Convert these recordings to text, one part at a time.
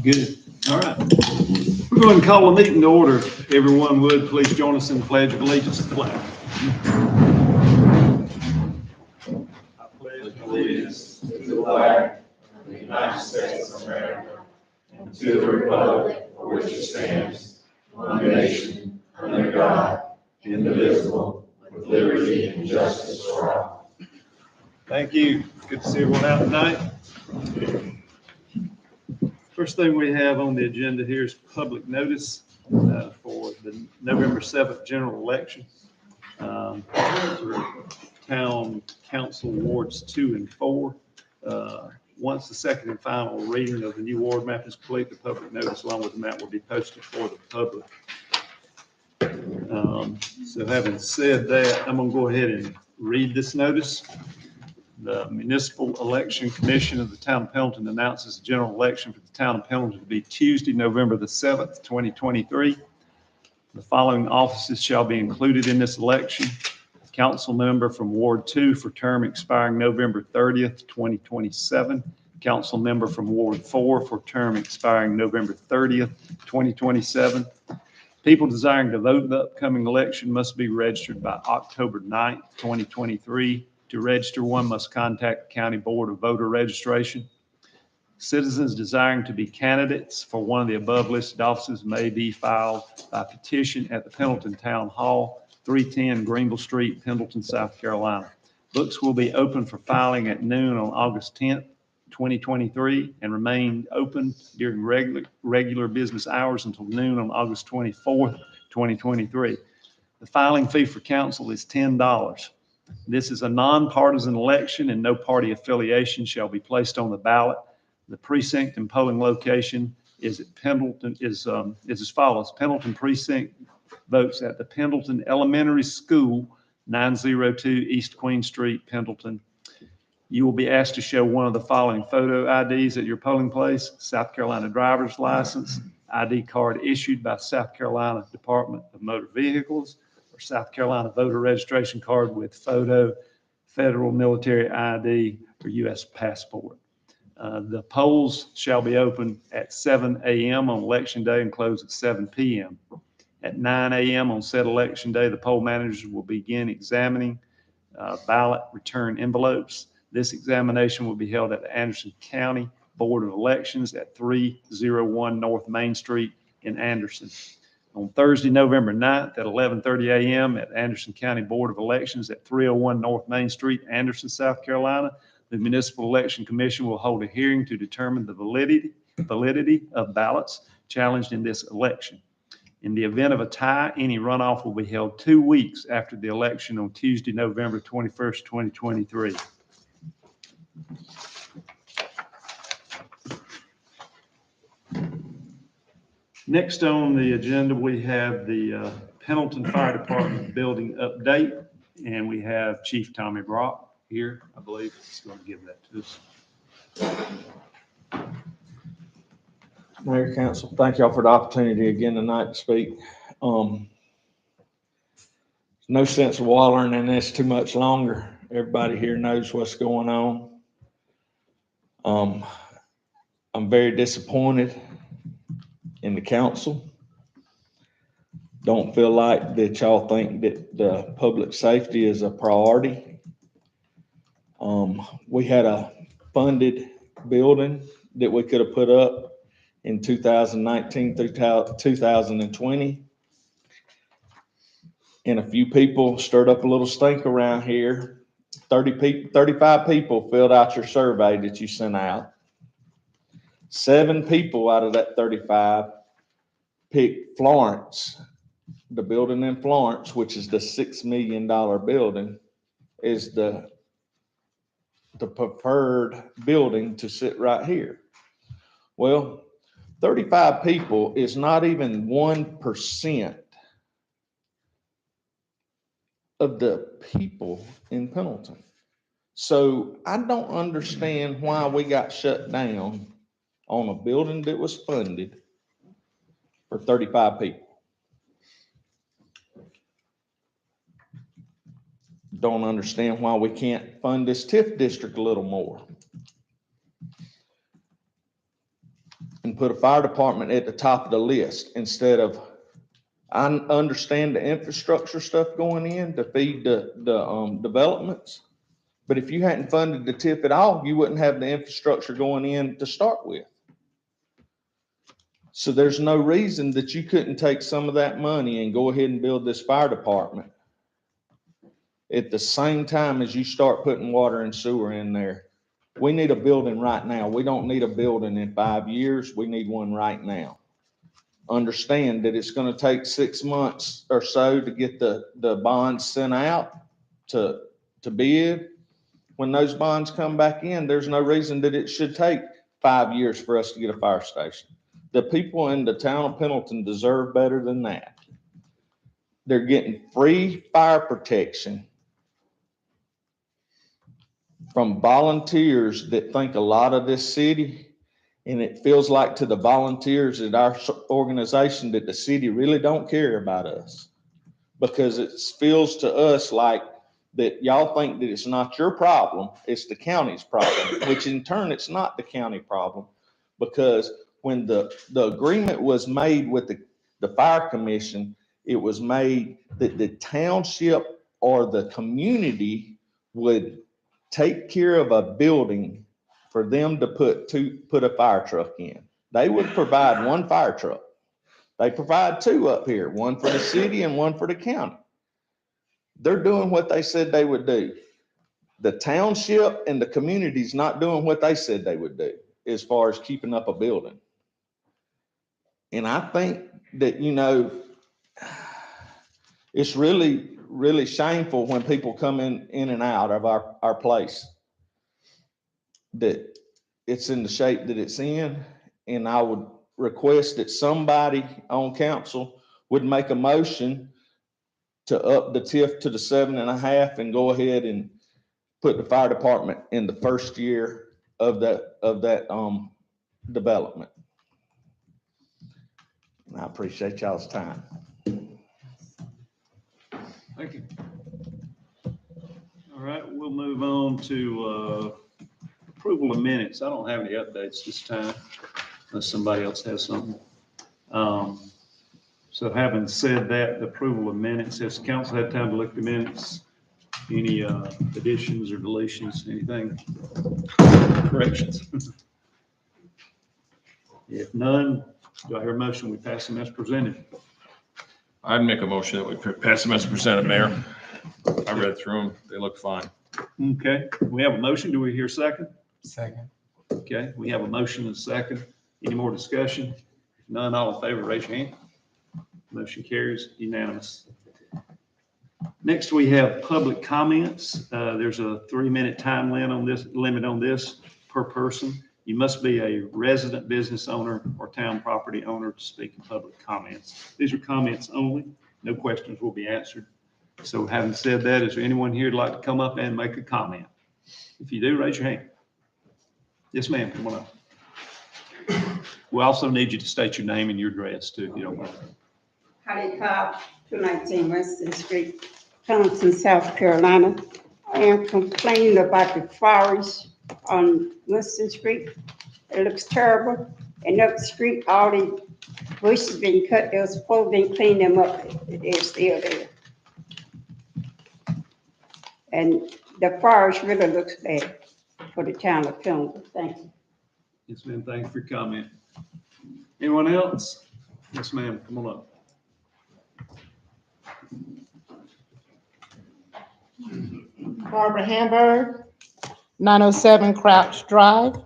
Good. All right. We're going to call the meeting to order. If everyone would, please join us in the Pledge of Allegiance to the flag. I pledge allegiance to the flag of the United States of America and to the republic for which it stands, one nation, under God, indivisible, with liberty and justice for all. Thank you. Good to see everyone out tonight. First thing we have on the agenda here is public notice for the November 7th general election for town council wards 2 and 4. Once the second and final reading of the new ward map is complete, the public notice along with the map will be posted for the public. So having said that, I'm going to go ahead and read this notice. The Municipal Election Commission of the Town of Pendleton announces the general election for the Town of Pendleton to be Tuesday, November the 7th, 2023. The following offices shall be included in this election. Council member from Ward 2 for term expiring November 30th, 2027. Council member from Ward 4 for term expiring November 30th, 2027. People desiring to vote in the upcoming election must be registered by October 9th, 2023. To register, one must contact the County Board of Voter Registration. Citizens desiring to be candidates for one of the above listed offices may be filed by petition at the Pendleton Town Hall, 310 Greenville Street, Pendleton, South Carolina. Books will be open for filing at noon on August 10th, 2023, and remain open during regular business hours until noon on August 24th, 2023. The filing fee for council is $10. This is a nonpartisan election and no party affiliation shall be placed on the ballot. The precinct and polling location is at Pendleton is as follows. Pendleton precinct votes at the Pendleton Elementary School, 902 East Queen Street, Pendleton. You will be asked to show one of the following photo IDs at your polling place: South Carolina driver's license, ID card issued by South Carolina Department of Motor Vehicles, or South Carolina voter registration card with photo, federal military ID, or U.S. passport. The polls shall be open at 7 a.m. on election day and close at 7 p.m. At 9 a.m. on said election day, the poll managers will begin examining ballot return envelopes. This examination will be held at the Anderson County Board of Elections at 301 North Main Street in Anderson. On Thursday, November 9th at 11:30 a.m. at Anderson County Board of Elections at 301 North Main Street, Anderson, South Carolina, the Municipal Election Commission will hold a hearing to determine the validity of ballots challenged in this election. In the event of a tie, any runoff will be held 2 weeks after the election on Tuesday, November 21st, 2023. Next on the agenda, we have the Pendleton Fire Department building update, and we have Chief Tommy Brock here. I believe he's going to give that to us. Mayor, Council, thank y'all for the opportunity again tonight to speak. No sense of wallowing in this too much longer. Everybody here knows what's going on. I'm very disappointed in the council. Don't feel like that y'all think that the public safety is a priority. We had a funded building that we could have put up in 2019 through 2020. And a few people stirred up a little stink around here. 35 people filled out your survey that you sent out. 7 people out of that 35 picked Florence, the building in Florence, which is the $6 million building, is the preferred building to sit right here. Well, 35 people is not even 1% of the people in Pendleton. So I don't understand why we got shut down on a building that was funded for 35 people. Don't understand why we can't fund this TIF district a little more and put a fire department at the top of the list instead of, I understand the infrastructure stuff going in to feed the developments, but if you hadn't funded the TIF at all, you wouldn't have the infrastructure going in to start with. So there's no reason that you couldn't take some of that money and go ahead and build this fire department at the same time as you start putting water and sewer in there. We need a building right now. We don't need a building in 5 years. We need one right now. Understand that it's going to take 6 months or so to get the bonds sent out to bid. When those bonds come back in, there's no reason that it should take 5 years for us to get a fire station. The people in the town of Pendleton deserve better than that. They're getting free fire protection from volunteers that think a lot of this city, and it feels like to the volunteers at our organization that the city really don't care about us, because it feels to us like that y'all think that it's not your problem, it's the county's problem, which in turn it's not the county problem, because when the agreement was made with the fire commission, it was made that the township or the community would take care of a building for them to put a fire truck in. They would provide 1 fire truck. They provide 2 up here, 1 for the city and 1 for the county. They're doing what they said they would do. The township and the community's not doing what they said they would do as far as keeping up a building. And I think that, it's really, really shameful when people come in and out of our place, that it's in the shape that it's in. And I would request that somebody on council would make a motion to up the TIF to the 7.5 and go ahead and put the fire department in the first year of that development. And I appreciate y'all's time. Thank you. All right, we'll move on to approval of minutes. I don't have any updates this time, unless somebody else has something. So having said that, the approval of minutes, has the council had time to look at the minutes? Any additions or deletions, anything? Corrections? If none, do I hear a motion we pass them as presented? I'd make a motion that we pass them as presented, Mayor. I read through them. They look fine. Okay, we have a motion. Do we hear a second? Second. Okay, we have a motion and a second. Any more discussion? If none, all in favor, raise your hand. Motion carries unanimous. Next, we have public comments. There's a 3-minute time limit on this per person. You must be a resident business owner or town property owner to speak in public comments. These are comments only. No questions will be answered. So having said that, is there anyone here who'd like to come up and make a comment? If you do, raise your hand. Yes, ma'am, come on up. We also need you to state your name and your address too, if you don't mind. Hattie Cobb, 219 Winston Street, Pendleton, South Carolina. I am complaining about the forest on Winston Street. It looks terrible. And up the street, all the bushes being cut. They were supposed to be cleaning them up. They're still there. And the forest really looks bad for the town of Pendleton. Thank you. Yes, ma'am, thank you for your comment. Anyone else? Yes, ma'am, come on up. Barbara Hamburg, 907 Crouch Drive.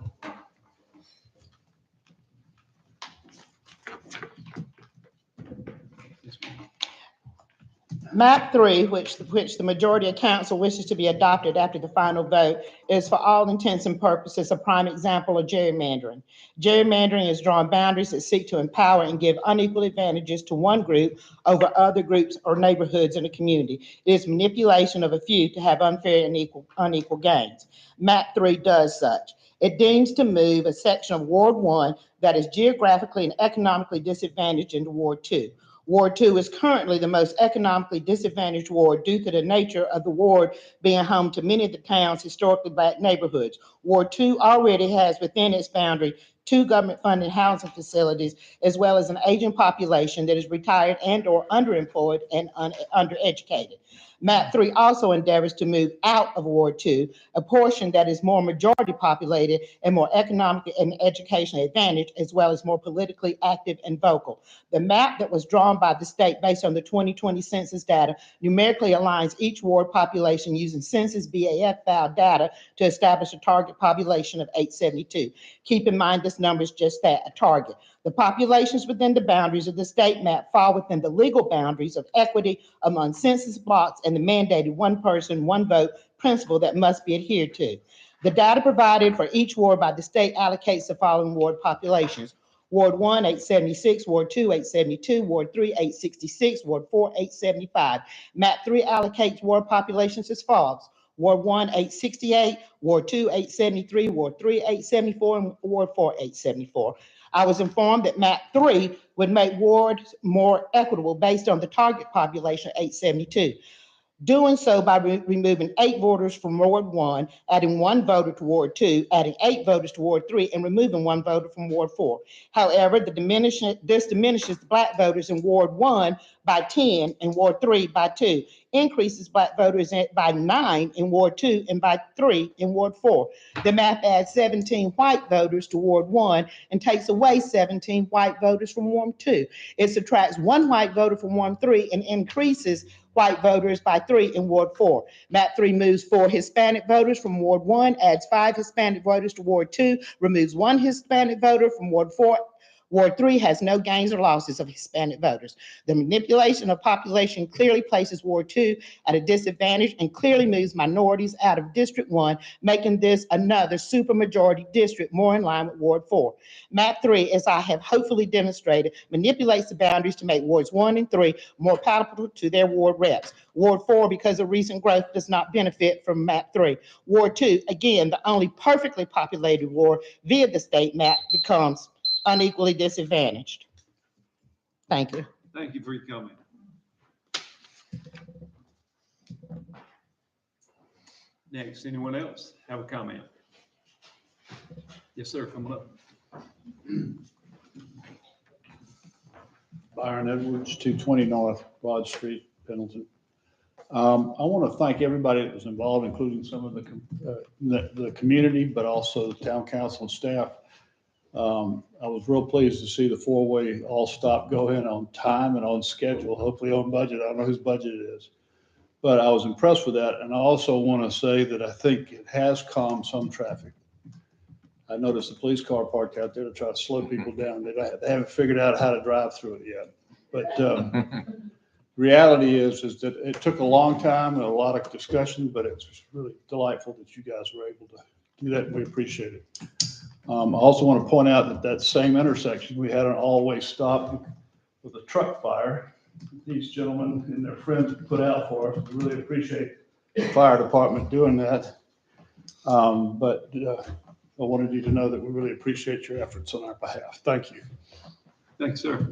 Map 3, which the majority of council wishes to be adopted after the final vote, is for all intents and purposes a prime example of gerrymandering. Gerrymandering is drawing boundaries that seek to empower and give unequal advantages to one group over other groups or neighborhoods in a community. It is manipulation of a few to have unfair and unequal gains. Map 3 does such. It deems to move a section of Ward 1 that is geographically and economically disadvantaged into Ward 2. Ward 2 is currently the most economically disadvantaged ward due to the nature of the ward being home to many of the town's historically Black neighborhoods. Ward 2 already has within its boundary 2 government-funded housing facilities, as well as an aging population that is retired and or underemployed and undereducated. Map 3 also endeavors to move out of Ward 2, a portion that is more majority populated and more economically and educationally advantaged, as well as more politically active and vocal. The map that was drawn by the state based on the 2020 census data numerically aligns each ward population using Census BAF file data to establish a target population of 872. Keep in mind this number is just that, a target. The populations within the boundaries of the state map fall within the legal boundaries of equity among census blocks and the mandated one person, one vote principle that must be adhered to. The data provided for each ward by the state allocates the following ward populations. Ward 1, 876, Ward 2, 872, Ward 3, 866, Ward 4, 875. Map 3 allocates ward populations as follows. Ward 1, 868, Ward 2, 873, Ward 3, 874, and Ward 4, 874. I was informed that map 3 would make wards more equitable based on the target population, 872. Doing so by removing 8 voters from Ward 1, adding 1 voter to Ward 2, adding 8 voters to Ward 3, and removing 1 voter from Ward 4. However, this diminishes the Black voters in Ward 1 by 10 and Ward 3 by 2, increases Black voters by 9 in Ward 2 and by 3 in Ward 4. The map adds 17 white voters to Ward 1 and takes away 17 white voters from Ward 2. It subtracts 1 white voter from Ward 3 and increases white voters by 3 in Ward 4. Map 3 moves 4 Hispanic voters from Ward 1, adds 5 Hispanic voters to Ward 2, removes 1 Hispanic voter from Ward 4. Ward 3 has no gains or losses of Hispanic voters. The manipulation of population clearly places Ward 2 at a disadvantage and clearly moves minorities out of District 1, making this another supermajority district more in line with Ward 4. Map 3, as I have hopefully demonstrated, manipulates the boundaries to make Wards 1 and 3 more palatable to their ward reps. Ward 4, because of recent growth, does not benefit from map 3. Ward 2, again, the only perfectly populated ward via the state map, becomes unequally disadvantaged. Thank you. Thank you for your comment. Next, anyone else have a comment? Yes, sir, come up. Byron Edwards, 220 North Broad Street, Pendleton. I want to thank everybody that was involved, including some of the community, but also the town council and staff. I was real pleased to see the 4-way all stop go in on time and on schedule, hopefully on budget. I don't know whose budget it is, but I was impressed with that. And I also want to say that I think it has calmed some traffic. I noticed the police car parked out there to try to slow people down. They haven't figured out how to drive through it yet. But reality is that it took a long time and a lot of discussion, but it's really delightful that you guys were able to do that, and we appreciate it. I also want to point out that same intersection, we had an all-way stop with a truck fire. These gentlemen and their friends put out for us. We really appreciate the fire department doing that. But I wanted you to know that we really appreciate your efforts on our behalf. Thank you. Thanks, sir.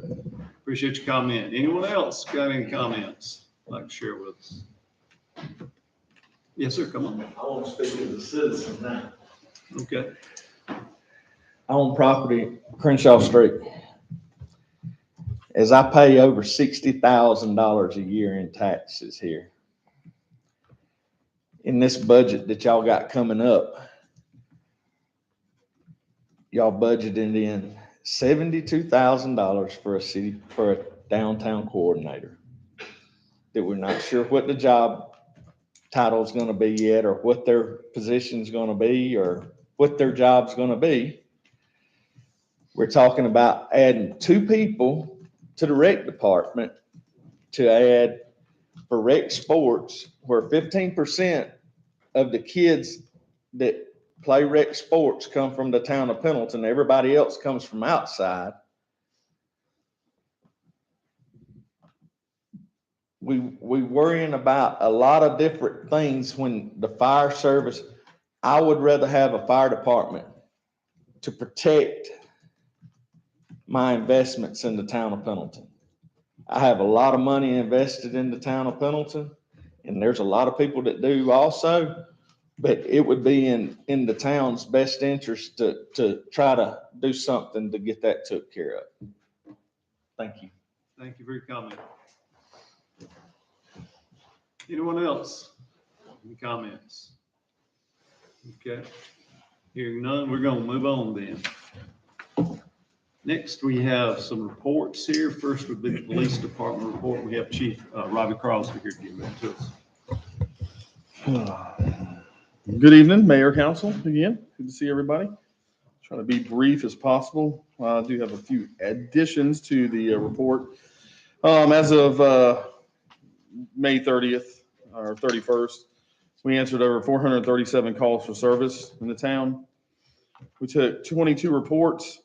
Appreciate your comment. Anyone else got any comments you'd like to share with us? Yes, sir, come on. I want to speak as a citizen now. Okay. I own property, Crenshaw Street. As I pay over $60,000 a year in taxes here. In this budget that y'all got coming up, y'all budgeted in $72,000 for a downtown coordinator. That we're not sure what the job title is going to be yet, or what their position is going to be, or what their job's going to be. We're talking about adding 2 people to the rec department to add for rec sports, where 15% of the kids that play rec sports come from the town of Pendleton. Everybody else comes from outside. We worrying about a lot of different things when the fire service. I would rather have a fire department to protect my investments in the town of Pendleton. I have a lot of money invested in the town of Pendleton, and there's a lot of people that do also, but it would be in the town's best interest to try to do something to get that took care of. Thank you. Thank you for your comment. Anyone else? Any comments? Okay. Hearing none, we're going to move on then. Next, we have some reports here. First would be the police department report. We have Chief Robbie Crosby here to give that to us. Good evening, Mayor, Council, again. Good to see everybody. Try to be brief as possible. I do have a few additions to the report. As of May 30th or 31st, we answered over 437 calls for service in the town. We took 22 reports,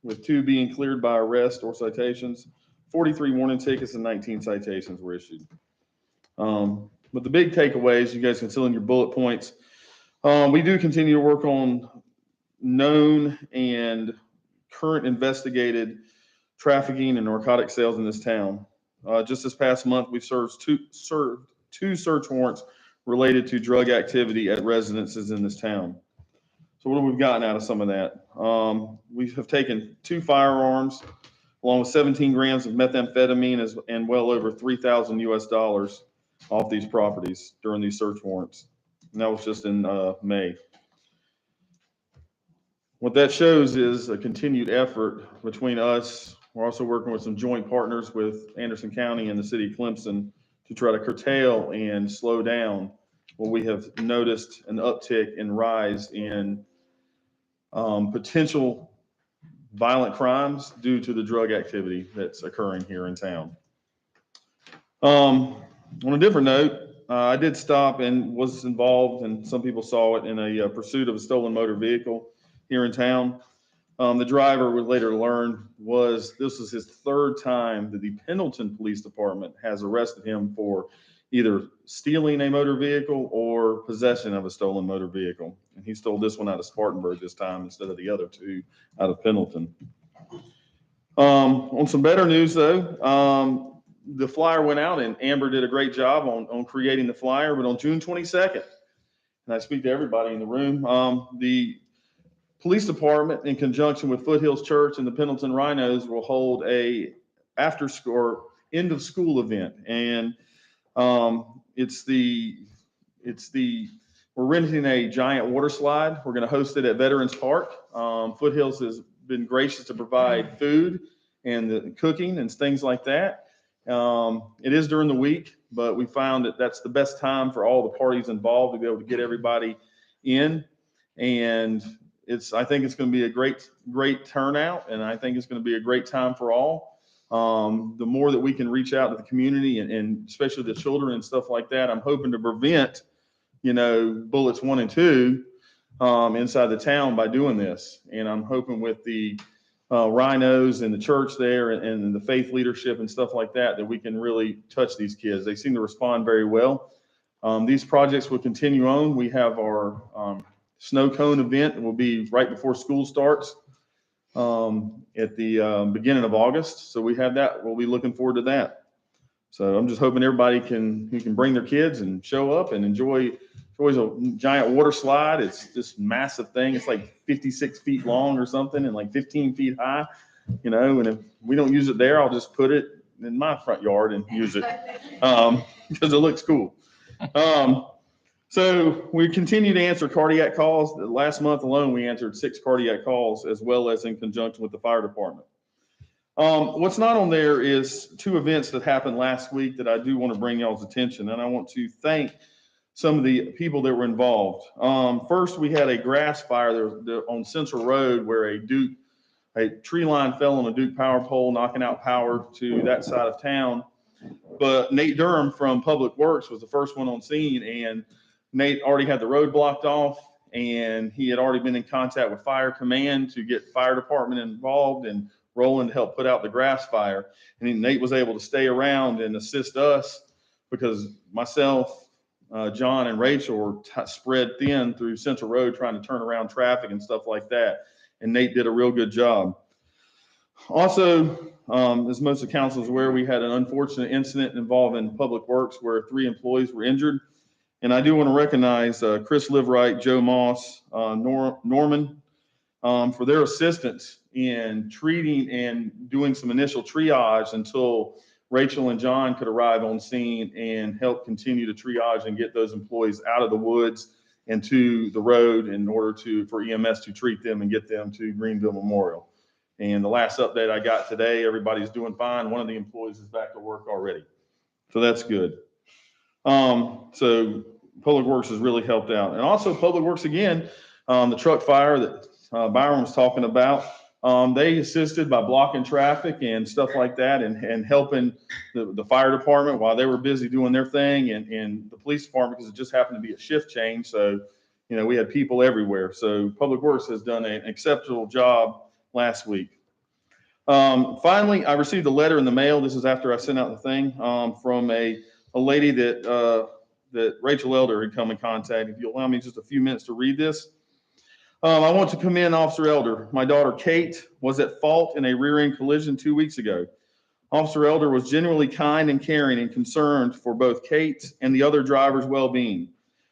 with 2 being cleared by arrest or citations. 43 warning tickets and 19 citations were issued. But the big takeaways, you guys can fill in your bullet points. We do continue to work on known and current investigated trafficking and narcotic sales in this town. Just this past month, we served two search warrants related to drug activity at residences in this town. So what have we gotten out of some of that? We have taken 2 firearms along with 17 grams of methamphetamine and well over $3,000 US off these properties during these search warrants. And that was just in May. What that shows is a continued effort between us. We're also working with some joint partners with Anderson County and the city of Clemson to try to curtail and slow down what we have noticed an uptick and rise in potential violent crimes due to the drug activity that's occurring here in town. On a different note, I did stop and was involved, and some people saw it, in a pursuit of a stolen motor vehicle here in town. The driver would later learn this was his 3rd time that the Pendleton Police Department has arrested him for either stealing a motor vehicle or possession of a stolen motor vehicle. And he stole this one out of Spartanburg this time instead of the other 2 out of Pendleton. On some better news though, the flyer went out and Amber did a great job on creating the flyer, but on June 22nd, and I speak to everybody in the room, the police department in conjunction with Foothills Church and the Pendleton Rhinos will hold a after school or end of school event. And we're renting a giant water slide. We're going to host it at Veterans Park. Foothills has been gracious to provide food and the cooking and things like that. It is during the week, but we found that that's the best time for all the parties involved to be able to get everybody in. And I think it's going to be a great turnout, and I think it's going to be a great time for all. The more that we can reach out to the community and especially the children and stuff like that, I'm hoping to prevent, bullets 1 and 2 inside the town by doing this. And I'm hoping with the rhinos and the church there and the faith leadership and stuff like that we can really touch these kids. They seem to respond very well. These projects will continue on. We have our snow cone event that will be right before school starts at the beginning of August. So we have that. We'll be looking forward to that. So I'm just hoping everybody who can bring their kids and show up and enjoy a giant water slide. It's this massive thing. It's like 56 feet long or something and like 15 feet high, and if we don't use it there, I'll just put it in my front yard and use it because it looks cool. So we continue to answer cardiac calls. Last month alone, we answered 6 cardiac calls, as well as in conjunction with the fire department. What's not on there is 2 events that happened last week that I do want to bring y'all's attention, and I want to thank some of the people that were involved. First, we had a grass fire there on Central Road where a tree line fell on a Duke power pole, knocking out power to that side of town. But Nate Durham from Public Works was the first one on scene, and Nate already had the road blocked off, and he had already been in contact with Fire Command to get fire department involved and Roland to help put out the grass fire. And Nate was able to stay around and assist us because myself, John and Rachel were spread thin through Central Road trying to turn around traffic and stuff like that. And Nate did a real good job. Also, as most of the council is aware, we had an unfortunate incident involving Public Works where 3 employees were injured. And I do want to recognize Chris Liveright, Joe Moss, Norman, for their assistance in treating and doing some initial triage until Rachel and John could arrive on scene and help continue to triage and get those employees out of the woods and to the road in order for EMS to treat them and get them to Greenville Memorial. And the last update I got today, everybody's doing fine. One of the employees is back to work already. So that's good. So Public Works has really helped out. And also Public Works, again, the truck fire that Byron was talking about, they assisted by blocking traffic and stuff like that and helping the fire department while they were busy doing their thing and the police department, because it just happened to be a shift change. So, you know, we had people everywhere. So Public Works has done an exceptional job last week. Finally, I received a letter in the mail. This is after I sent out the thing from a lady that Rachel Elder had come in contact. If you'll allow me just a few minutes to read this. I want to commend Officer Elder. My daughter Kate was at fault in a rear-end collision 2 weeks ago. Officer Elder was genuinely kind and caring and concerned for both Kate and the other driver's well-being.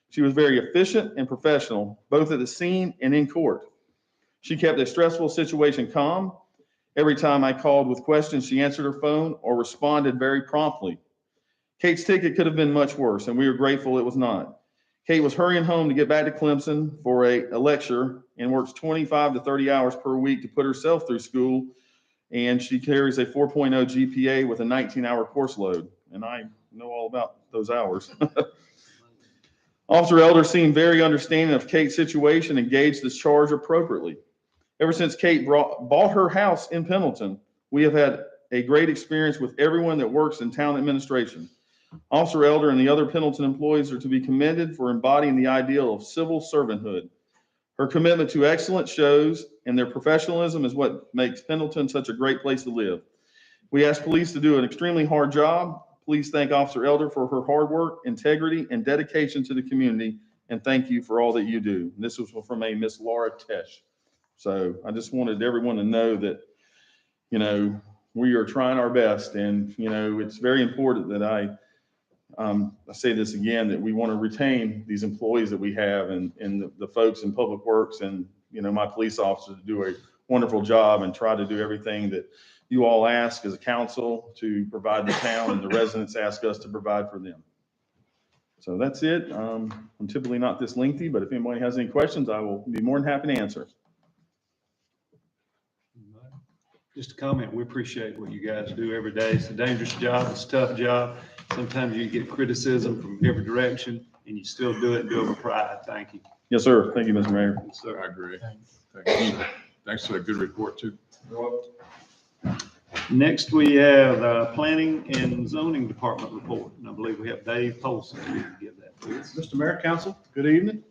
She was very efficient and professional, both at the scene and in court. She kept a stressful situation calm. Every time I called with questions, she answered her phone or responded very promptly. Kate's ticket could have been much worse, and we are grateful it was not. Kate was hurrying home to get back to Clemson for a lecture and works 25 to 30 hours per week to put herself through school, and she carries a 4.0 GPA with a 19-hour course load, and I know all about those hours. Officer Elder seemed very understanding of Kate's situation and gauged this charge appropriately. Ever since Kate bought her house in Pendleton, we have had a great experience with everyone that works in town administration. Officer Elder and the other Pendleton employees are to be commended for embodying the ideal of civil servanthood. Her commitment to excellence shows, and their professionalism is what makes Pendleton such a great place to live. We ask police to do an extremely hard job. Please thank Officer Elder for her hard work, integrity, and dedication to the community, and thank you for all that you do. And this was from a Miss Laura Tesh. So I just wanted everyone to know that, you know, we are trying our best, and, you know, it's very important that I say this again, that we want to retain these employees that we have and the folks in Public Works and, you know, my police officers to do a wonderful job and try to do everything that you all ask as a council to provide the town and the residents ask us to provide for them. So that's it. I'm typically not this lengthy, but if anybody has any questions, I will be more than happy to answer. Just a comment, we appreciate what you guys do every day. It's a dangerous job, it's a tough job. Sometimes you get criticism from every direction, and you still do it and do it with pride. Thank you. Yes, sir. Thank you, Mr. Mayor. Yes, sir. I agree. Thanks. Thanks for a good report, too. Next, we have Planning and Zoning Department report, and I believe we have Dave Polson to give that to us. Mr. Mayor, Council, good evening.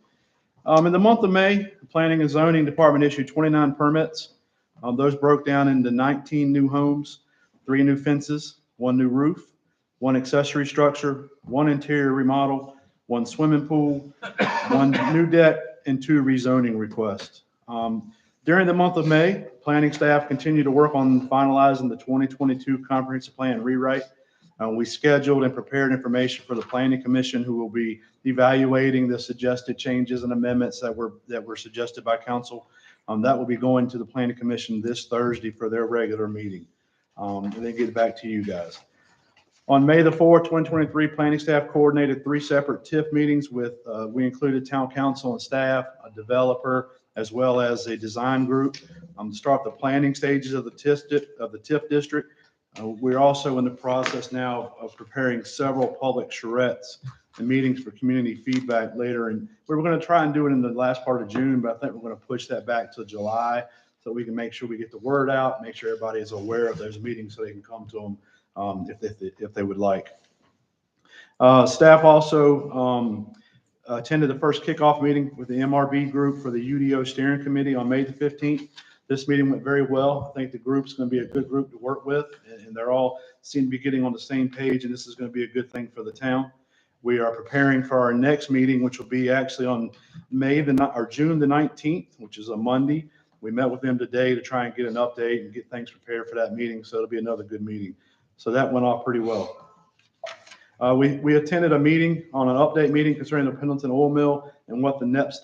In the month of May, the Planning and Zoning Department issued 29 permits. Those broke down into 19 new homes, 3 new fences, 1 new roof, 1 accessory structure, 1 interior remodel, 1 swimming pool, 1 new deck, and 2 rezoning requests. During the month of May, planning staff continued to work on finalizing the 2022 comprehensive plan rewrite. We scheduled and prepared information for the Planning Commission, who will be evaluating the suggested changes and amendments that were suggested by council. That will be going to the Planning Commission this Thursday for their regular meeting. And then get it back to you guys. On May the 4th, 2023, planning staff coordinated 3 separate TIF meetings with, we included town council and staff, a developer, as well as a design group to start the planning stages of the TIF district. We're also in the process now of preparing several public charrettes and meetings for community feedback later. And we were going to try and do it in the last part of June, but I think we're going to push that back to July so we can make sure we get the word out, make sure everybody is aware of those meetings so they can come to them if they would like. Staff also attended the first kickoff meeting with the MRB group for the UDO steering committee on May the 15th. This meeting went very well. I think the group's going to be a good group to work with, and they're all seem to be getting on the same page, and this is going to be a good thing for the town. We are preparing for our next meeting, which will be actually on June the 19th, which is a Monday. We met with them today to try and get an update and get things prepared for that meeting, so it'll be another good meeting. So that went off pretty well. We attended a meeting on an update meeting concerning the Pendleton oil mill and what the next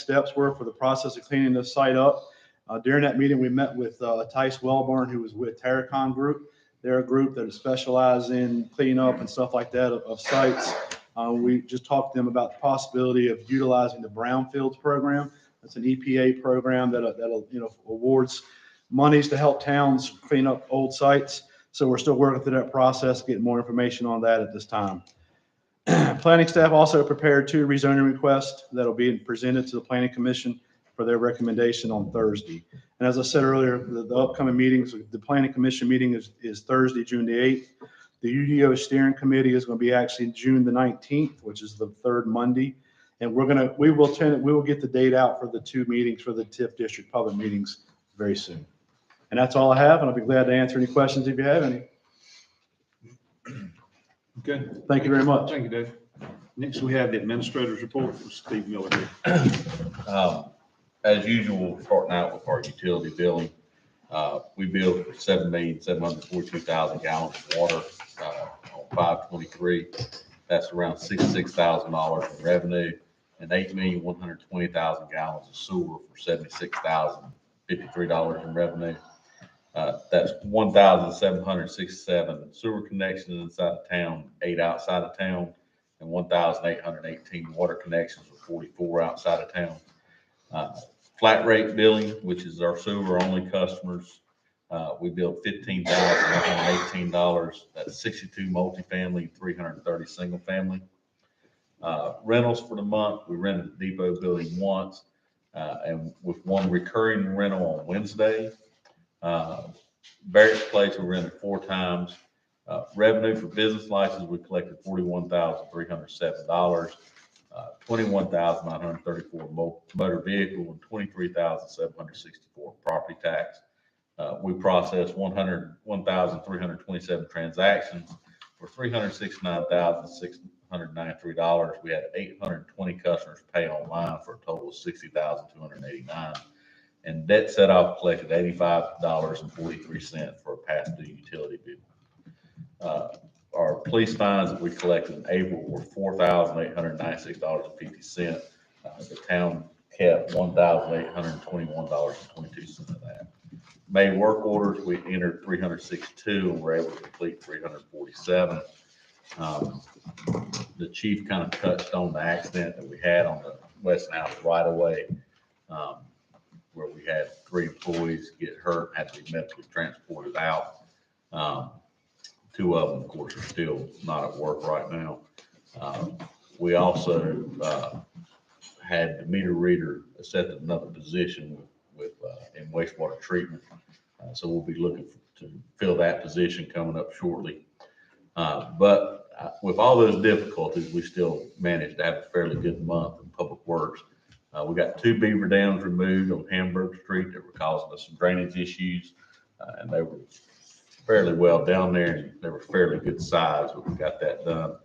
steps were for the process of cleaning this site up. During that meeting, we met with Tice Wellborn, who was with Terracon Group. They're a group that specializes in cleanup and stuff like that of sites. We just talked to them about the possibility of utilizing the Brownfields program. That's an EPA program that awards monies to help towns clean up old sites. So we're still working through that process, getting more information on that at this time. Planning staff also prepared 2 rezoning requests that'll be presented to the Planning Commission for their recommendation on Thursday. And as I said earlier, the upcoming meetings, the Planning Commission meeting is Thursday, June the 8th. The UDO steering committee is going to be actually June the 19th, which is the 3rd Monday. And we will get the date out for the 2 meetings for the TIF district public meetings very soon. And that's all I have, and I'll be glad to answer any questions if you have any. Okay. Thank you very much. Thank you, Dave. Next, we have the administrator's report from Steve Miller. As usual, starting out with our utility billing, we billed for 7,742,000 gallons of water on 5/23. That's around $66,000 in revenue, and 8,120,000 gallons of sewer for $76,053 in revenue. That's 1,767 sewer connections inside of town, 8 outside of town, and 1,818 water connections with 44 outside of town. Flat rate billing, which is our sewer only customers, we billed $15,118. That's 62 multifamily, 330 single family. Rentals for the month, we rented the depot building once, and with 1 recurring rental on Wednesday. Barracks Place, we rented 4 times. Revenue for business license, we collected $41,307. 21,934 motor vehicle and 23,764 property tax. We processed 101,327 transactions for $369,693. We had 820 customers pay online for a total of $60,289. And debt set off collected $85.43 for a past due utility bill. Our police fines that we collected in April were $4,896.50. The town kept $1,821.22 of that. May work orders, we entered 362 and were able to complete 347. The chief kind of touched on the accident that we had on the Westinghouse right away, where we had 3 employees get hurt, had to be medically transported out. 2 of them, of course, are still not at work right now. We also had the meter reader set in another position in wastewater treatment. So we'll be looking to fill that position coming up shortly. But with all those difficulties, we still managed to have a fairly good month in public works. We got 2 beaver dams removed on Hamburg Street that were causing us some drainage issues, and they were fairly well down there, and they were fairly good size, but we got that done.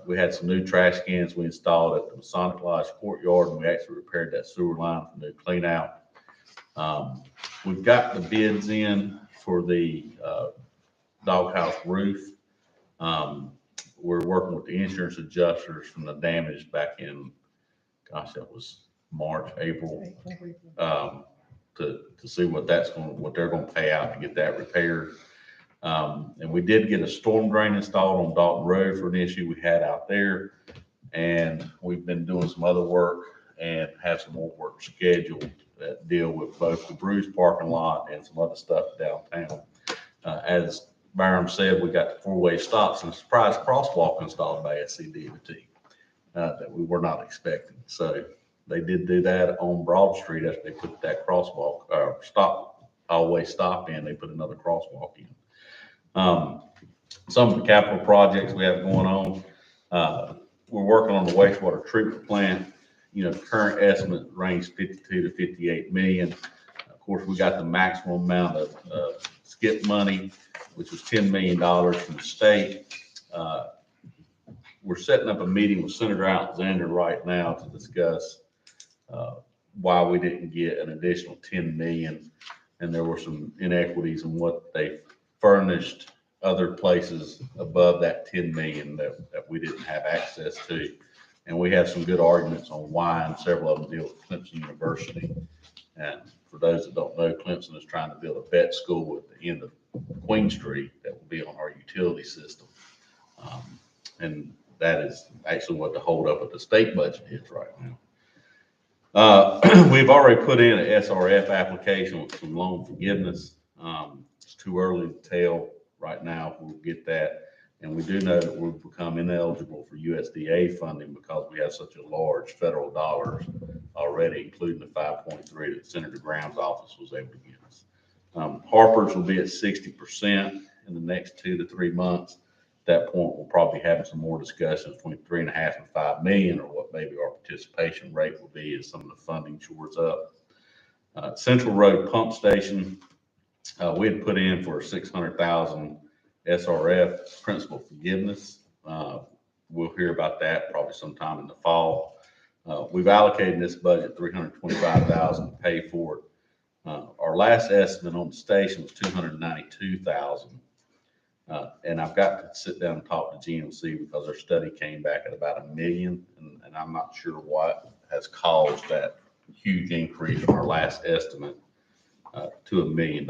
We had some new trash cans we installed at the Masonic Lodge courtyard, and we actually repaired that sewer line for new clean out. We've got the bids in for the doghouse roof. We're working with the insurance adjusters from the damage back in, gosh, that was March, April, to see what they're going to pay out to get that repaired. And we did get a storm drain installed on Dalton Road for an issue we had out there. And we've been doing some other work and have some more work scheduled that deal with both the Bruce parking lot and some other stuff downtown. As Byron said, we got the 4-way stops and a surprise crosswalk installed by SCDOT that we were not expecting. So they did do that on Broad Street after they put that crosswalk always stop in. They put another crosswalk in. Some of the capital projects we have going on, we're working on the wastewater treatment plant. You know, the current estimate range 52 to 58 million. Of course, we got the maximum amount of skip money, which was $10 million from the state. We're setting up a meeting with Senator Alexander right now to discuss why we didn't get an additional 10 million. And there were some inequities in what they furnished other places above that 10 million that we didn't have access to. And we have some good arguments on why, and several of them deal with Clemson University. And for those that don't know, Clemson is trying to build a vet school at the end of Queen Street that will be on our utility system. And that is actually what the holdup of the state budget is right now. We've already put in an SRF application with some loan forgiveness. It's too early to tell right now if we'll get that. And we do know that we've become ineligible for USDA funding because we have such a large federal dollars already, including the 5.3 that Senator Graham's office was able to give us. Harper's will be at 60% in the next 2 to 3 months. At that point, we'll probably have some more discussions between 3.5 and 5 million, or what maybe our participation rate will be as some of the funding shores up. Central Road Pump Station, we had put in for 600,000 SRF principal forgiveness. We'll hear about that probably sometime in the fall. We've allocated in this budget $325,000 to pay for it. Our last estimate on the station was $292,000. And I've got to sit down and talk to GMC because their study came back at about $1 million, and I'm not sure what has caused that huge increase from our last estimate to $1 million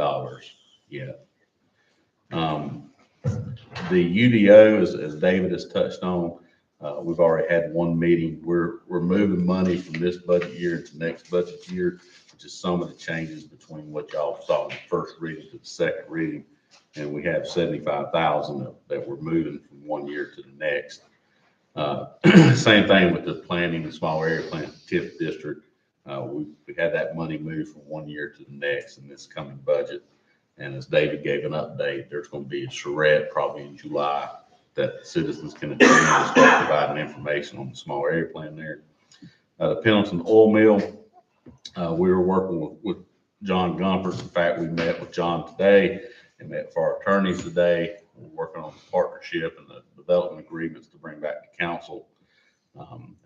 yet. The UDO, as David has touched on, we've already had one meeting. We're moving money from this budget year to next budget year, which is some of the changes between what y'all saw in the first reading to the second reading. And we have 75,000 that we're moving from one year to the next. Same thing with the planning and small area plan TIF district. We had that money moved from one year to the next in this coming budget. And as David gave an update, there's going to be a charrette probably in July that citizens can attend and start providing information on the small area plan there. The Pendleton oil mill, we were working with John Gumpers. In fact, we met with John today and met for our attorneys today. We're working on the partnership and the development agreements to bring back to council,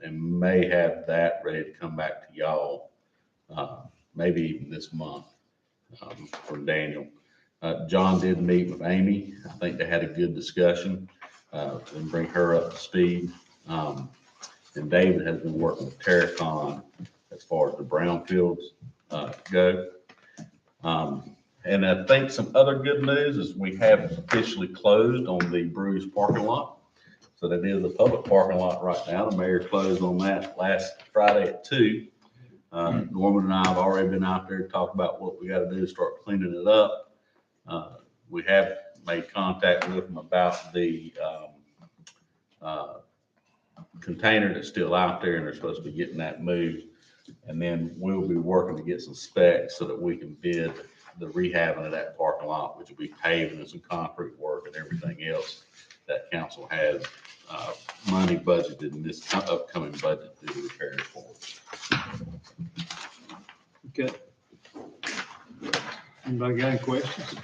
and may have that ready to come back to y'all, maybe even this month, from Daniel. John did meet with Amy. I think they had a good discussion, and bring her up to speed. And David has been working with Terracon as far as the brownfields go. And I think some other good news is we have officially closed on the Brews parking lot. So that is a public parking lot right now. The mayor closed on that last Friday at 2. Norman and I have already been out there to talk about what we got to do to start cleaning it up. We have made contact with them about the container that's still out there, and they're supposed to be getting that moved. And then we'll be working to get some specs so that we can bid the rehabbing of that parking lot, which will be paving and some concrete work and everything else that council has money budgeted in this upcoming budget to do repairs for. Okay. Anybody got any questions?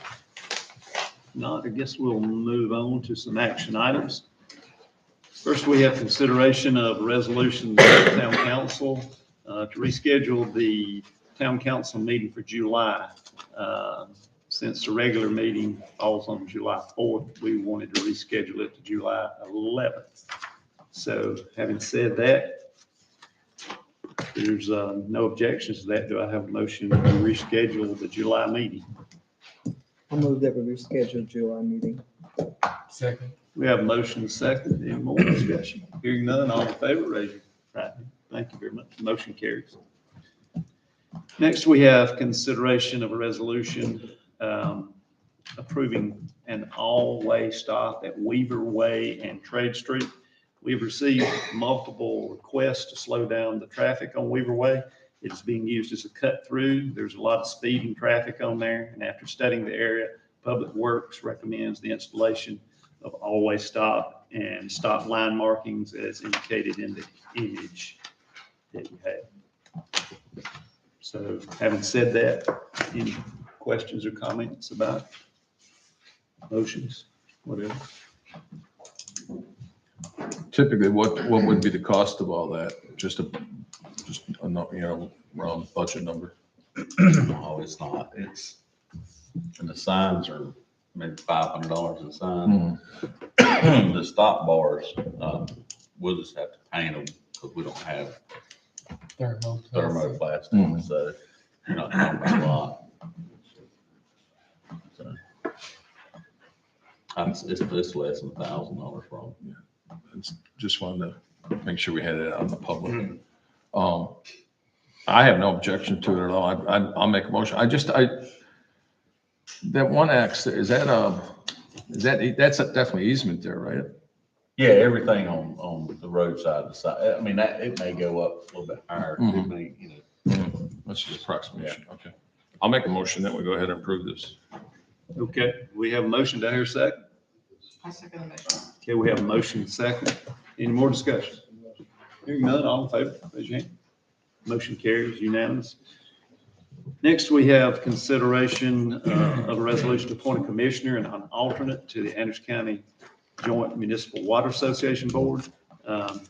Not, I guess we'll move on to some action items. First, we have consideration of a resolution of the town council to reschedule the town council meeting for July. Since the regular meeting falls on July 4th, we wanted to reschedule it to July 11th. So having said that, there's no objections to that. Do I have a motion to reschedule the July meeting? I'll move that we reschedule July meeting. Second. We have a motion second. Any more discussion? Hearing none, all in favor, raise your right hand. Thank you very much. Motion carries. Next, we have consideration of a resolution approving an all-way stop at Weaver Way and Trade Street. We've received multiple requests to slow down the traffic on Weaver Way. It's being used as a cut through. There's a lot of speeding traffic on there, and after studying the area, Public Works recommends the installation of always stop and stop line markings as indicated in the image that you have. So having said that, any questions or comments about motions, whatever? Typically, what would be the cost of all that? Just a round budget number. No, it's not. It's, and the signs are maybe $500 a sign. The stop bars, we'll just have to paint them because we don't have thermoplastic, so you're not talking about a lot. So, it's less than $1,000 from. Just wanted to make sure we had it out in the public. I have no objection to it at all. I'll make a motion. That one X, that's definitely easement there, right? Yeah, everything on the roadside, the side. I mean, it may go up a little bit higher. It may, That's just approximation. Okay. I'll make a motion that we go ahead and approve this. Okay, we have a motion. Do I hear a second? I second the motion. Okay, we have a motion and second. Any more discussion? Hearing none, all in favor, raise your hand. Motion carries unanimous. Next, we have consideration of a resolution to appoint a commissioner and an alternate to the Anderson County Joint Municipal Water Association Board.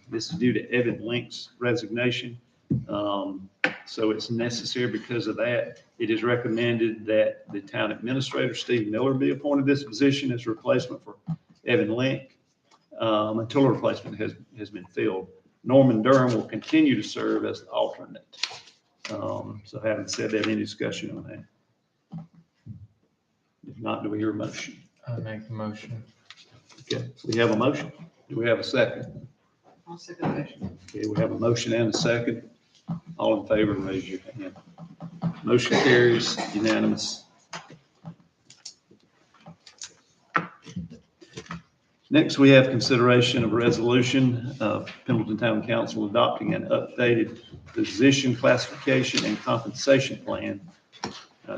This is due to Evan Link's resignation. So it's necessary because of that. It is recommended that the town administrator, Steve Miller, be appointed this position as a replacement for Evan Link until a replacement has been filled. Norman Durham will continue to serve as the alternate. So having said that, any discussion on that? If not, do we hear a motion? I make the motion. Okay, we have a motion. Do we have a second? I'll second the motion. Okay, we have a motion and a second. All in favor, raise your hand. Motion carries unanimous. Next, we have consideration of a resolution of Pendleton Town Council adopting an updated position classification and compensation plan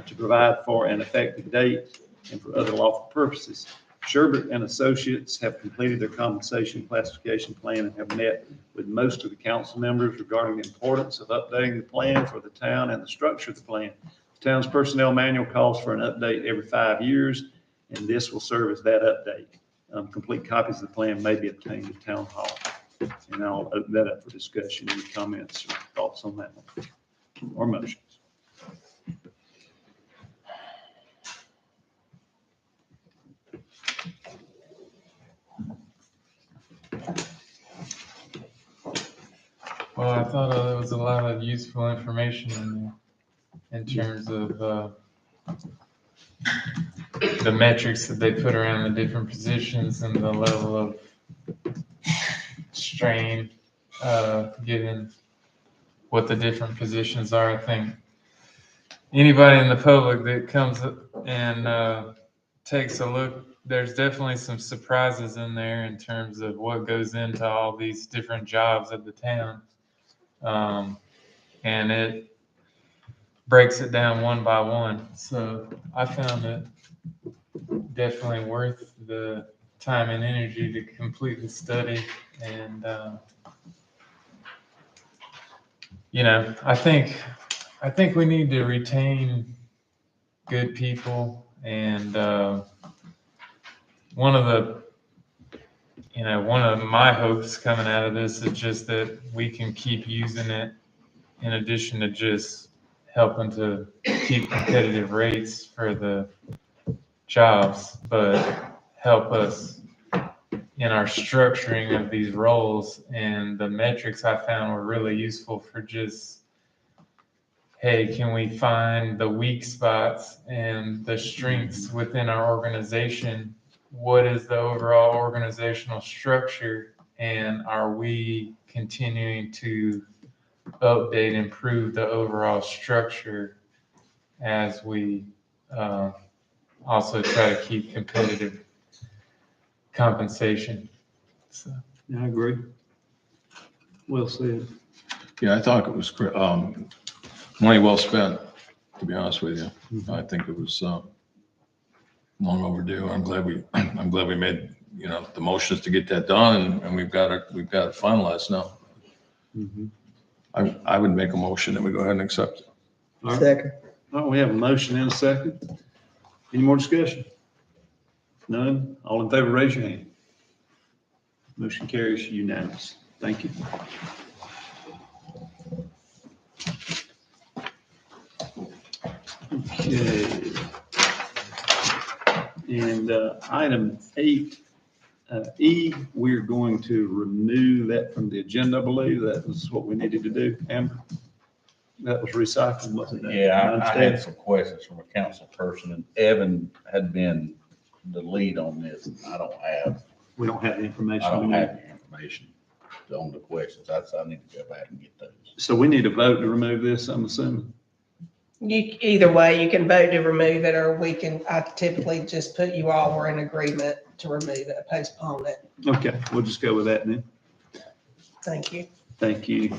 to provide for an effective date and for other lawful purposes. Sherbert and Associates have completed their compensation classification plan and have met with most of the council members regarding the importance of updating the plan for the town and the structure of the plan. The town's personnel manual calls for an update every 5 years, and this will serve as that update. Complete copies of the plan may be obtained at Town Hall. And I'll open that up for discussion. Any comments or thoughts on that one? Or motions? Well, I thought there was a lot of useful information in there in terms of the metrics that they put around the different positions and the level of strain given what the different positions are. I think anybody in the public that comes and takes a look, there's definitely some surprises in there in terms of what goes into all these different jobs of the town. And it breaks it down one by one. So I found it definitely worth the time and energy to complete the study. And, I think we need to retain good people. And one of my hopes coming out of this is just that we can keep using it in addition to just helping to keep competitive rates for the jobs, but help us in our structuring of these roles. And the metrics I found were really useful for just, hey, can we find the weak spots and the strengths within our organization? What is the overall organizational structure? And are we continuing to update, improve the overall structure as we also try to keep competitive compensation? So. Yeah, I agree. Well said. Yeah, I thought it was money well spent, to be honest with you. I think it was long overdue. I'm glad we made, the motions to get that done and we've got it finalized now. Mhm. I would make a motion that we go ahead and accept it. All right. Second. All right, we have a motion and a second. Any more discussion? None? All in favor, raise your hand. Motion carries unanimous. Thank you. Okay. And item 8E, we're going to remove that from the agenda, I believe. That was what we needed to do. Amber? That was recycled, wasn't it? Yeah, I had some questions from a council person, and Evan had been the lead on this. I don't have We don't have the information. I don't we need. have the information on the questions. I need to go back and get those. So we need a vote to remove this, I'm assuming. Either way, you can vote to remove it, or I typically just put you all were in agreement to remove it, postpone it. Okay, we'll just go with that then. Thank you. Thank you.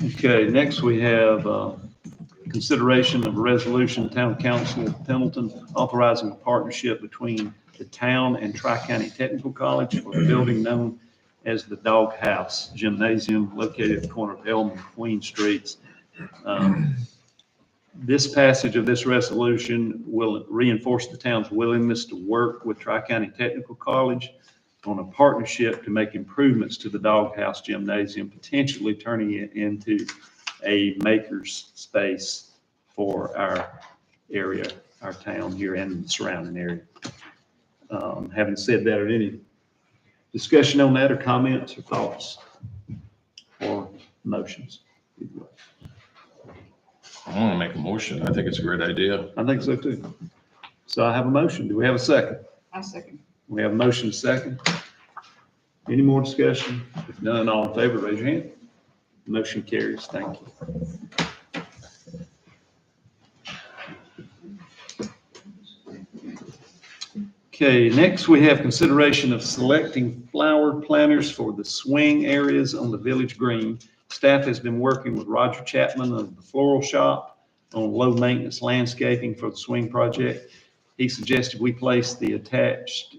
Okay, next we have consideration of a resolution, Town Council of Pendleton authorizing a partnership between the town and Tri-County Technical College for a building known as the Dog House Gymnasium located at the corner of Elm and Queen Streets. This passage of this resolution will reinforce the town's willingness to work with Tri-County Technical College on a partnership to make improvements to the Dog House Gymnasium, potentially turning it into a maker's space for our area, our town here and the surrounding area. Having said that, are any discussion on that or comments or thoughts or motions? I want to make a motion. I think it's a great idea. I think so too. So I have a motion. Do we have a second? I second. We have a motion second. Any more discussion? If none, all in favor, raise your hand. Motion carries. Thank you. Okay, next we have consideration of selecting flower planters for the swing areas on the village green. Staff has been working with Roger Chapman of the Floral Shop on low maintenance landscaping for the swing project. He suggested we place the attached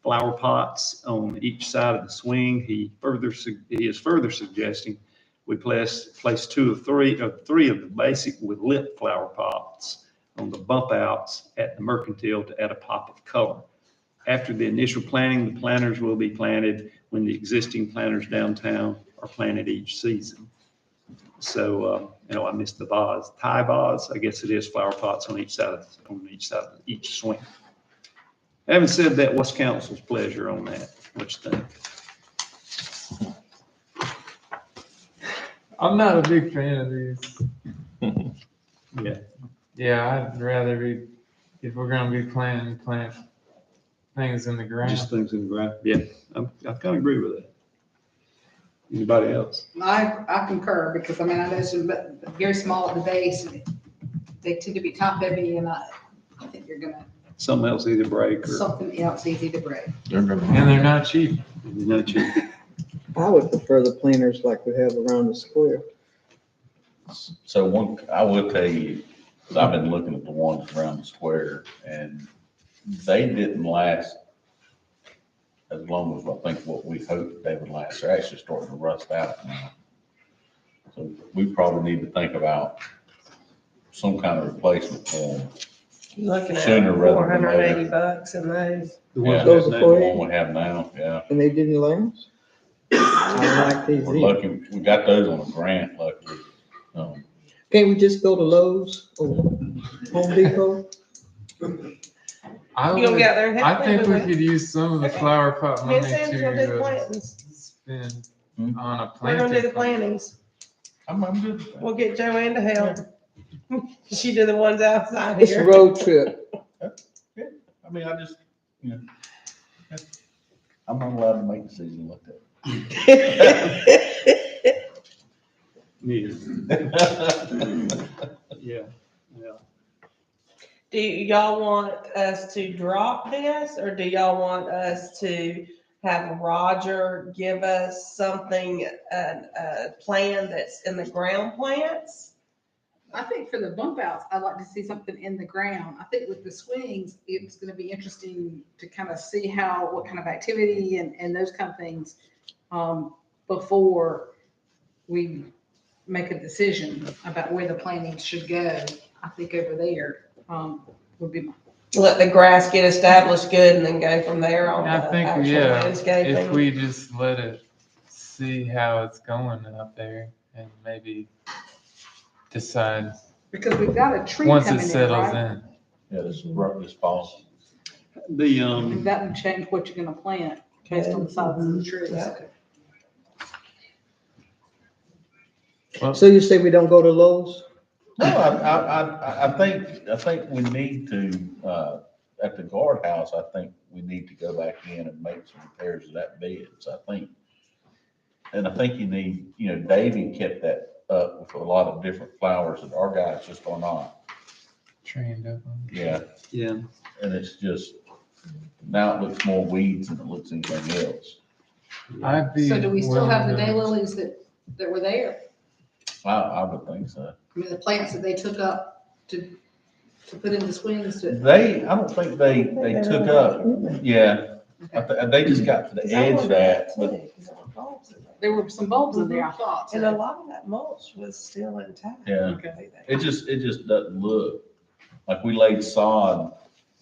flower pots on each side of the swing. He is further suggesting we place three of the basic with lit flower pots on the bump outs at the Mercantile to add a pop of color. After the initial planting, the planters will be planted when the existing planters downtown are planted each season. So, I missed the vase, Thai vase, I guess it is flower pots on each side of each swing. Having said that, what's council's pleasure on that? What you think? I'm not a big fan of these. Yeah. Yeah, I'd rather if we're gonna be plant things in the ground. Just things in the ground. Yeah, I kind of agree with that. Anybody else? I concur, because I mean, I know some, but very small at the base, and they tend to be top heavy, and I think you're gonna, Something else either break or something else easy to break. And they're not cheap. not cheap. I would prefer the planters like we have around the square. So I will tell you, because I've been looking at the ones around the square, and they didn't last as long as I think what we hoped they would last. They're actually starting to rust out now. So we probably need to think about some kind of replacement for them. You're looking at Sooner rather than later. $480 in those. The Yeah, ones Those are that- the for one we have now, yeah. And they didn't last? I like these. We're lucky, we got those on a grant, luckily. Can't we just go to Lowe's or Home Depot? I You gonna would- get out there and I help think me we with it? could use some of the flower pot Me money and Sam's gonna do the to plantings. spend Hmm? on a We're planting. gonna do the plantings. I'm good. with that. We'll get Joanne to help. She do the ones outside It's a here. road trip. I mean, I just, I'm not allowed to make decisions like that. Yeah, yeah. Do y'all want us to drop this, or do y'all want us to have Roger give us something, a plan that's in the ground plants? I think for the bump outs, I'd like to see something in the ground. I think with the swings, it's gonna be interesting to kind of see what kind of activity and those kind of things, before we make a decision about where the planning should go. I think over there, would be, Let the grass get established good and then go from there on I the think, actual yeah, landscaping. if we just let it see how it's going out there and maybe decide because we've got a tree once it coming in, settles right? in. Yeah, this fall. The, And that would change what you're gonna plant based on the size of the trees. Yeah. So you say we don't go to Lowe's? No, I think we need to, at the guardhouse, I think we need to go back in and make some repairs to that bed. So I think you need, Davey kept that up with a lot of different flowers that our guys just are not. Trained up on. Yeah, yeah, and it's just, now it looks more weeds than it looks anything else. I'd be So do we still have the willing to- daylilies that were there? I would think so. I mean, the plants that they took up to put in the swings to. I don't think they took up, yeah, they just got to the edge of that, but There were some bulbs in there, I thought. so- And a lot of that mulch was still intact. yeah, Okay. it just doesn't look like we laid sod.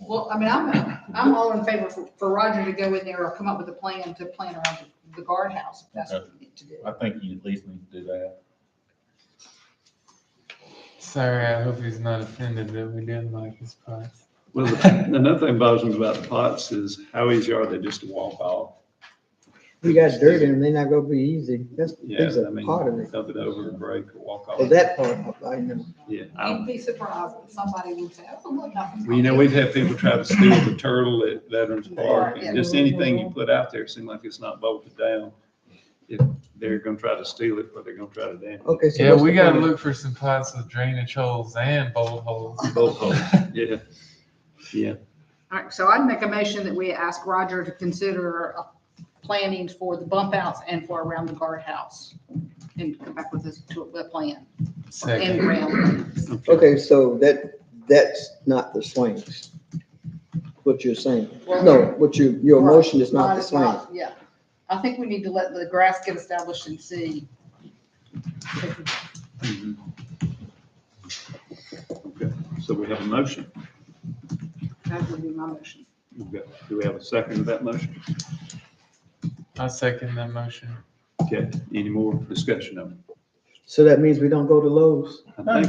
Well, I mean, I'm all in favor for Roger to go in there or come up with a plan to plan around the guardhouse. If that's what we need to do. I think you at least need to do that. Sorry, I hope he's not offended that we didn't like his pots. well, another thing bothers me about the pots is how easy are they just to walk off? We got dirt in them, they're not gonna be easy. That's Yeah, I mean, part of it. dump it over and break or walk off. Well, that part, I know. Yeah, I You'd don't, be surprised if somebody would say, oh, look. well, we've had people try to steal the turtle at Veterans Park, Yeah. and just anything you put out there seems like it's not bolted down. If they're gonna try to steal it, or they're gonna try to damage Okay, so Yeah, what's we the gotta plan? look for some pots with drainage holes and bolt holes. it. Both of them, yeah, yeah. All right, so I'd make a motion that we ask Roger to consider planning for the bump outs and for around the guardhouse. And come back with a plan. And Second. ground. Okay, so that's not the swings. What you're saying. Well, No, your motion is not the it's swing. not, yeah. I think we need to let the grass get established and see. Mhm. Okay, so we have a motion. That would be my motion. Okay, do we have a second to that motion? I'll second that motion. Okay, any more discussion of it? So that means we don't go to Lowe's. No, I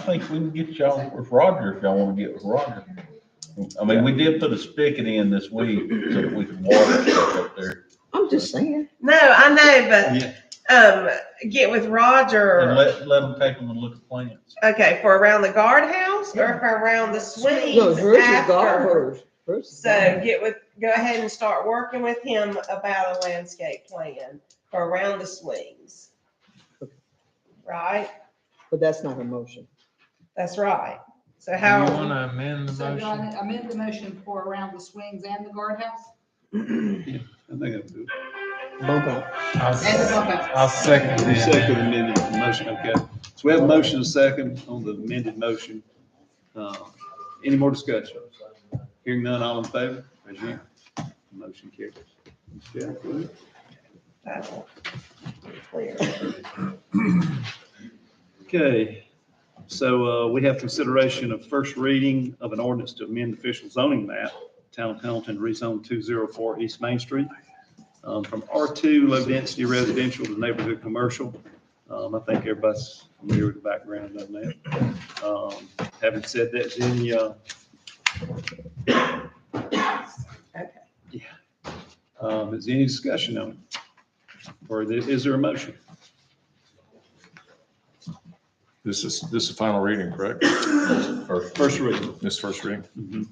think we can get y'all with Roger if y'all want to get with Roger. I mean, we did put a spigot in this week so that we can water stuff up there. I'm just saying. No, I know, but, Yeah. get with Roger. And let them take them and look at plants. Okay, for around the guardhouse or for around the swings No, versus after? golfers. So go ahead and start working with him about a landscape plan for around the swings. Right? But that's not a motion. That's right. So Do you how? wanna amend the So do I motion? amend the motion for around the swings and the guardhouse? I think that's good. Bump out. And the bump outs. I'll second The second the amended motion, okay. So we have a motion, and a second on the amended motion. Any more discussion? Hearing none, all in favor, raise your hand. Motion carries. Okay. Clear. Okay, so we have consideration of first reading of an ordinance to amend the official zoning map, Town of Pendleton, rezone 204 East Main Street, from R2 low density residential to neighborhood commercial. I think everybody's familiar with the background on that. Having said that, is any, is any discussion on it? Or is there a motion? This is final reading, correct? First reading. This first reading. Mhm.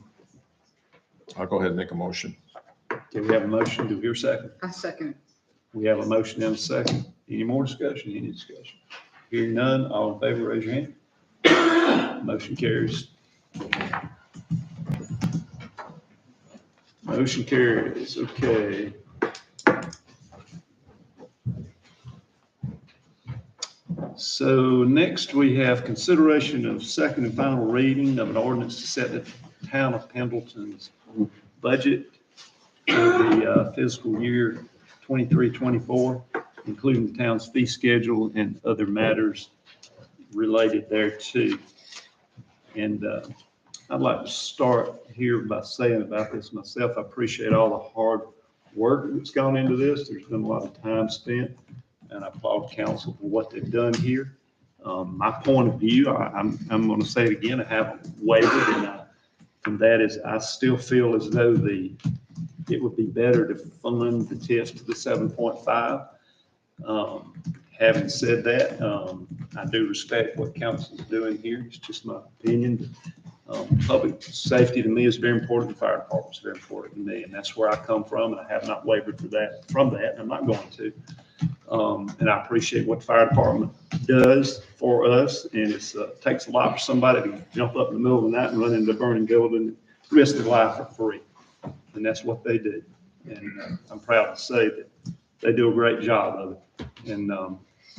I'll go ahead and make a motion. Okay, we have a motion. Do we hear a second? I second it. We have a motion and a second. Any more discussion? Any discussion? Hearing none, all in favor, raise your hand. Motion carries. Motion carries, okay. So next we have consideration of second and final reading of an ordinance to set the town of Pendleton's budget for the fiscal year 23-24, including the town's fee schedule and other matters related thereto. And I'd like to start here by saying about this myself, I appreciate all the hard work that's gone into this. There's been a lot of time spent, and I applaud council for what they've done here. My point of view, I'm going to say it again, I haven't wavered, and that is I still feel as though it would be better to fund the TIF to the 7.5. Having said that, I do respect what council is doing here. It's just my opinion. Public safety to me is very important. The fire department is very important to me, and that's where I come from, and I have not wavered from that, and I'm not going to. And I appreciate what the fire department does for us, and it takes a lot for somebody to jump up in the middle of the night and run into a burning building and risk their life for free. And that's what they do. And I'm proud to say that they do a great job of it. And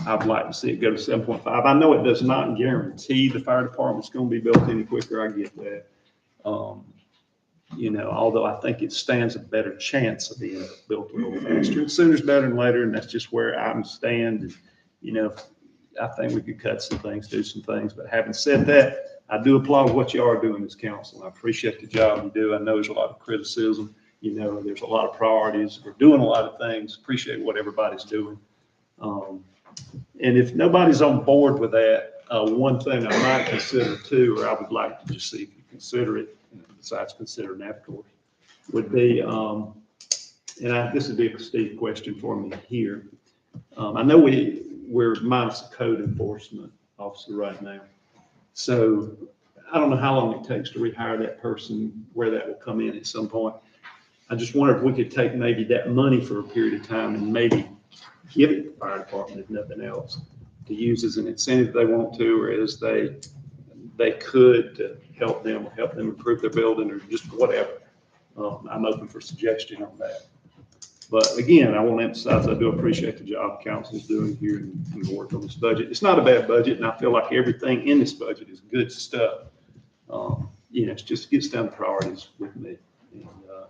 I'd like to see it go to 7.5. I know it does not guarantee the fire department's going to be built any quicker. I get that. Although I think it stands a better chance of being built a little faster. And sooner's better than later, and that's just where I stand. And, I think we could cut some things, do some things. But having said that, I do applaud what you are doing as council. I appreciate the job you do. I know there's a lot of criticism. There's a lot of priorities. We're doing a lot of things. Appreciate what everybody's doing. And if nobody's on board with that, one thing I might consider too, or I would like to just see if you consider it, besides considering afterwards, would be, this would be a Steve question for me here. I know we're minus a code enforcement officer right now. So I don't know how long it takes to rehire that person, where that will come in at some point. I just wonder if we could take maybe that money for a period of time and maybe give it to the fire department, if nothing else, to use as an incentive if they want to, or as they could to help them improve their building or just whatever. I'm open for suggestion on that. But again, I want to emphasize, I do appreciate the job council's doing here and the work on this budget. It's not a bad budget, and I feel like everything in this budget is good stuff. It just gets down to priorities with me. And,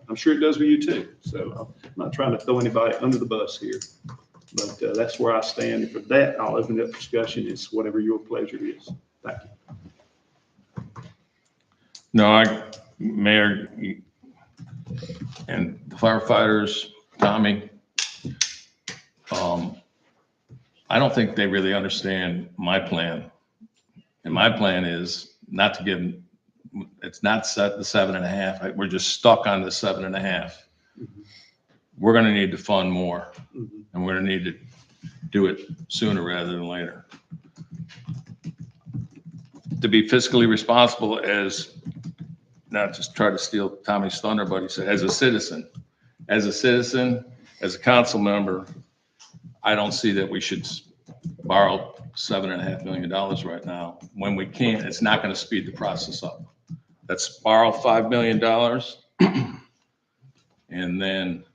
I'm sure it does with you too. So I'm not trying to throw anybody under the bus here, but that's where I stand. And for that, I'll open up discussion. It's whatever your pleasure is. Thank you. No, Mayor, and the firefighters, Tommy, I don't think they really understand my plan. And my plan is not to give them, it's not set the 7.5. We're just stuck on the 7.5. We're going to need to fund more, and we're going to need to do it sooner rather than later. To be fiscally responsible, as not just try to steal Tommy's thunder, but he said, as a citizen, as a council member, I don't see that we should borrow $7.5 million right now when we can't. It's not going to speed the process up. Let's borrow $5 million and then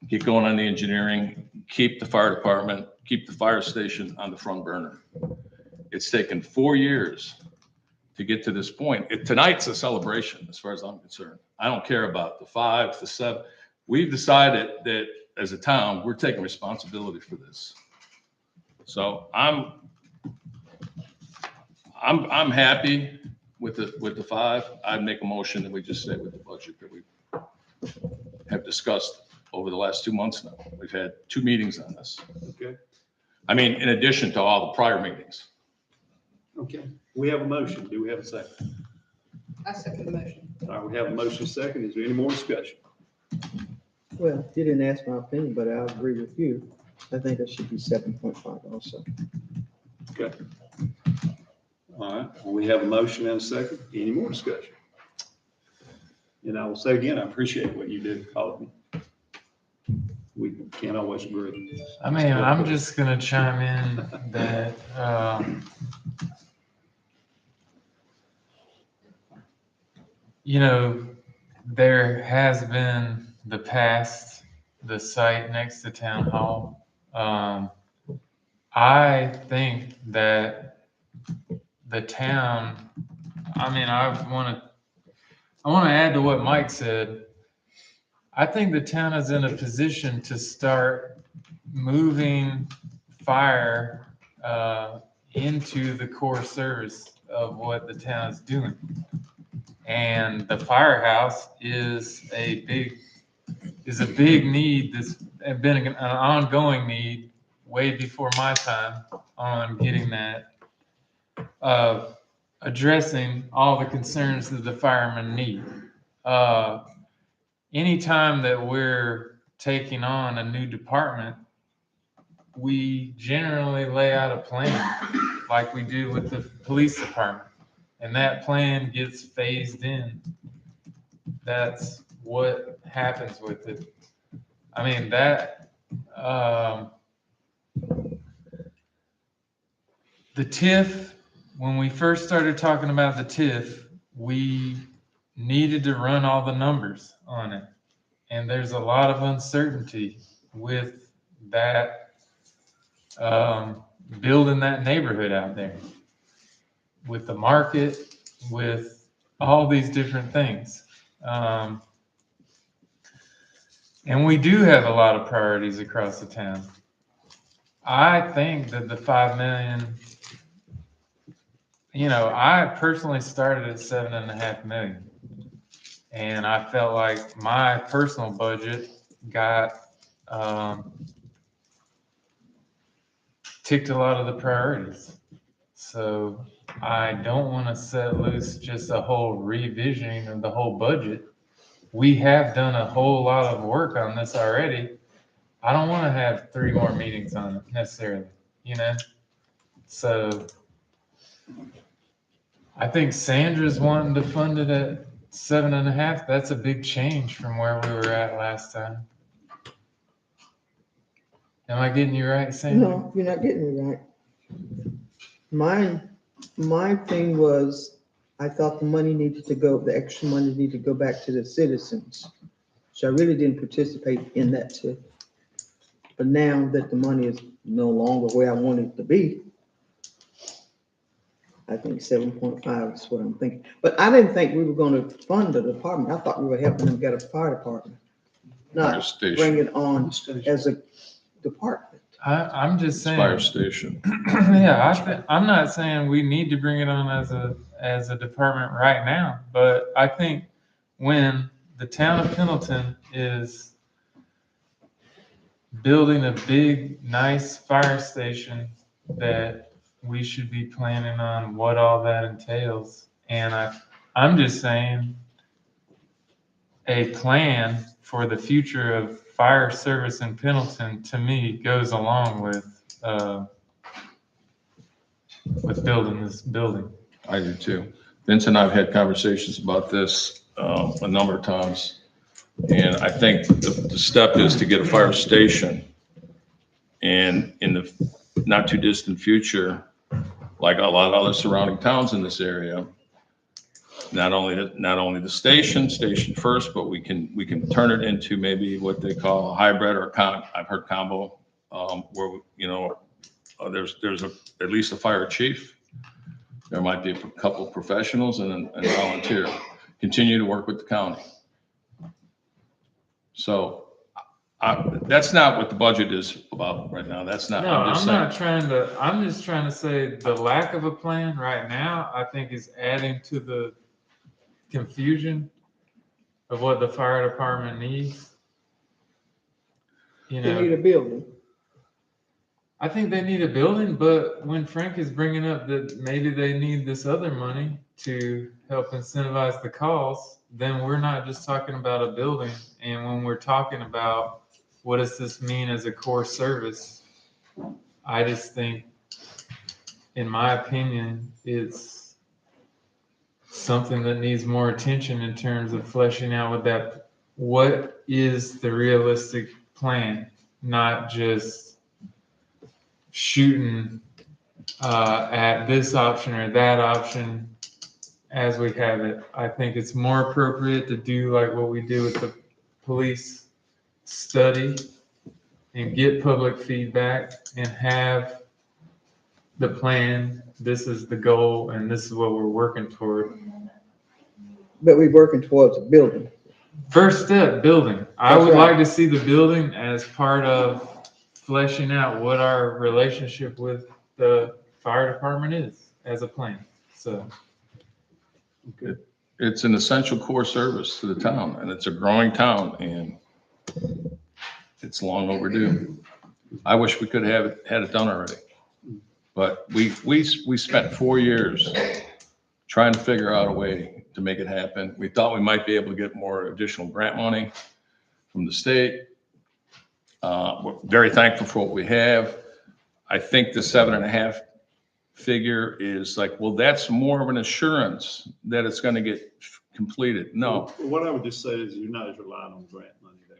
get going on the engineering, keep the fire department, keep the fire station on the front burner. It's taken 4 years to get to this point. Tonight's a celebration as far as I'm concerned. I don't care about the 5, the 7. We've decided that as a town, we're taking responsibility for this. So I'm happy with the 5. I'd make a motion that we just stay with the budget that we have discussed over the last 2 months now. We've had 2 meetings on this. Okay. I mean, in addition to all the prior meetings. Okay. We have a motion. Do we have a second? I second the motion. All right, we have a motion second. Is there any more discussion? Well, you didn't ask my opinion, but I agree with you. I think it should be 7.5 also. Okay. All right, well, we have a motion and a second. Any more discussion? And I will say again, I appreciate what you do, all of you. We can't always agree. I mean, I'm just gonna chime in that, there has been the site next to town hall. I think that the town, I mean, I want to add to what Mike said. I think the town is in a position to start moving fire into the core service of what the town is doing. And the firehouse is a big need that's been an ongoing need way before my time on getting that, addressing all the concerns that the firemen need. Anytime that we're taking on a new department, we generally lay out a plan like we do with the police department. And that plan gets phased in. That's what happens with it. I mean, the TIF, when we first started talking about the TIF, we needed to run all the numbers on it. And there's a lot of uncertainty with that, building that neighborhood out there, with the market, with all these different things. And we do have a lot of priorities across the town. I think that the 5 million, I personally started at 7.5 million. And I felt like my personal budget got ticked a lot of the priorities. So I don't want to set loose just a whole revisioning of the whole budget. We have done a whole lot of work on this already. I don't want to have 3 more meetings on it necessarily, So I think Sandra's wanting to fund it at 7.5. That's a big change from where we were at last time. Am I getting you right, Sandra? No, you're not getting me right. My thing was, I thought the extra money needed to go back to the citizens. So I really didn't participate in that tip. But now that the money is no longer where I want it to be, I think 7.5 is what I'm thinking. But I didn't think we were gonna fund the department. I thought we were helping them get a fire department. Fire Not station. bring it on as a department. I'm just saying. Fire station. Yeah, I'm not saying we need to bring it on as a department right now, but I think when the town of Pendleton is building a big, nice fire station, that we should be planning on what all that entails. And I'm just saying a plan for the future of fire service in Pendleton, to me, goes along with building this building. I do too. Vince and I have had conversations about this a number of times. And I think the step is to get a fire station. And in the not too distant future, like a lot of other surrounding towns in this area, not only the station first, but we can turn it into maybe what they call a hybrid or I've heard combo, where, there's at least a fire chief. There might be a couple of professionals and a volunteer. Continue to work with the county. So that's not what the budget is about right now. That's not. No, I'm just trying to say the lack of a plan right now, I think, is adding to the confusion of what the fire department needs. They need a building. I think they need a building, but when Frank is bringing up that maybe they need this other money to help incentivize the calls, then we're not just talking about a building. And when we're talking about what does this mean as a core service, I just think, in my opinion, it's something that needs more attention in terms of fleshing out what is the realistic plan, not just shooting at this option or that option as we have it. I think it's more appropriate to do like what we do with the police study and get public feedback and have the plan, this is the goal, and this is what we're working toward. But we're working towards a building. First step, building. I That's would right. like to see the building as part of fleshing out what our relationship with the fire department is as a plan. So, It's an essential core service to the town, and it's a growing town, and it's long overdue. I wish we could have had it done already. But we spent 4 years trying to figure out a way to make it happen. We thought we might be able to get more additional grant money from the state. We're very thankful for what we have. I think the 7.5 figure is like, well, that's more of an assurance that it's going to get completed. No, What I would just say is you're not as reliant on grant money there.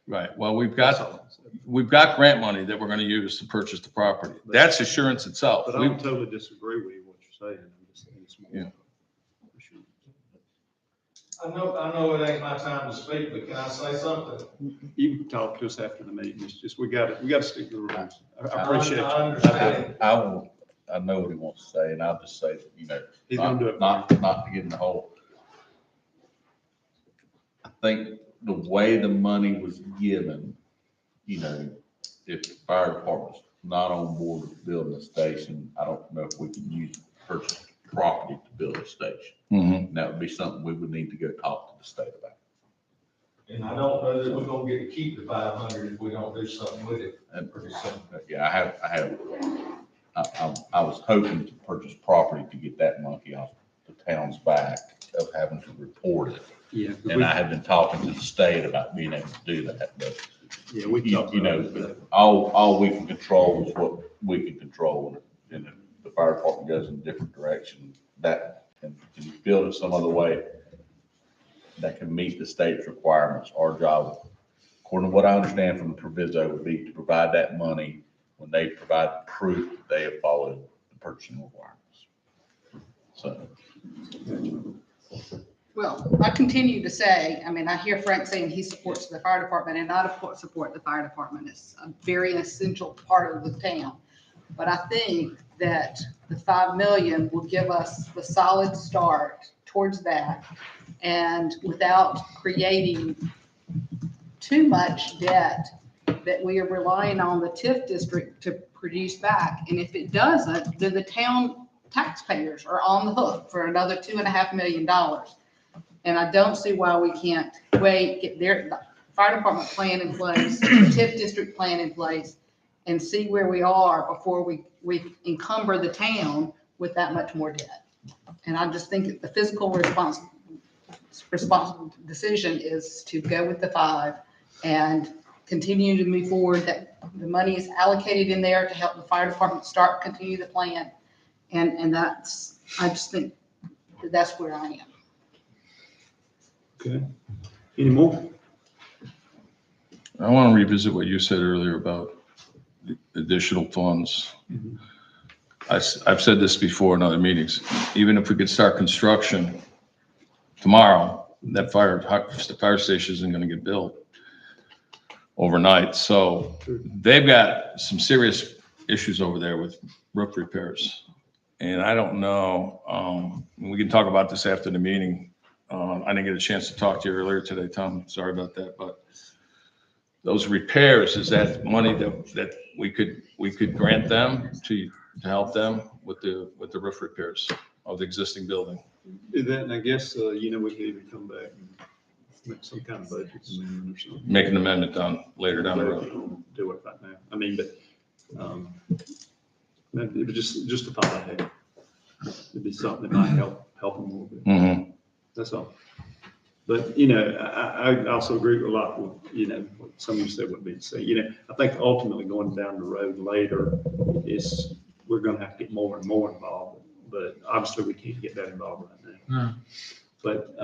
right. Well, we've That's got all I'm saying. grant money that we're going to use to purchase the property. That's assurance itself. But I don't totally disagree with what you're saying. I'm just saying it's more. Yeah. I know it ain't my time to speak, but can I say something? You can talk to us after the meeting. It's just, we got to stick to the rules. I appreciate you. I understand. I know what he wants to say, and I'll just say, He's gonna do it. not to get in the hole. I think the way the money was given, if the fire department's not on board with building a station, I don't know if we can use purchase property to build a station. Mhm. And that would be something we would need to go talk to the state about. And I don't know that we're gonna get to keep the 500 if we don't do something with it And pretty soon. yeah, I was hoping to purchase property to get that monkey off the town's back of having to report it. Yeah. 'cause And we- I have been talking to the state about being able to do that, but Yeah, we you talked about know, that. all we can control is what we can control. And if the fire department goes in a different direction, and you build it some other way that can meet the state's requirements, our job, according to what I understand from the proviso, would be to provide that money when they provide proof that they have followed the purchasing requirements. So. Well, I continue to say, I hear Frank saying he supports the fire department, and I support the fire department. It's a very essential part of the town. But I think that the 5 million will give us the solid start towards that, and without creating too much debt that we are relying on the TIF district to produce back. And if it doesn't, then the town taxpayers are on the hook for another $2.5 million. And I don't see why we can't get their fire department plan in place, the TIF district plan in place, and see where we are before we encumber the town with that much more debt. And I just think the fiscal responsible decision is to go with the 5 and continue to move forward, that the money is allocated in there to help the fire department continue the plan. And I just think that's where I am. Okay. Any more? I want to revisit what you said earlier about the additional funds. Mhm. I've said this before in other meetings. Even if we could start construction tomorrow, that fire station isn't going to get built overnight. So they've got some serious issues over there with roof repairs. And I don't know, we can talk about this after the meeting. I didn't get a chance to talk to you earlier today, Tom. Sorry about that, but those repairs, is that money that we could grant them to help them with the roof repairs of the existing building? Do that, and I guess, we could even come back and make some kind of budget amendment or something. Make an amendment later down the road. Do it right now. But, it was just a thought I had. It'd be something that might help them a little bit. Mhm. That's all. But, I also agree with a lot with, what some of you said would be to say, I think ultimately going down the road later we're going to have to get more and more involved. But obviously we can't get that involved right now. No. But,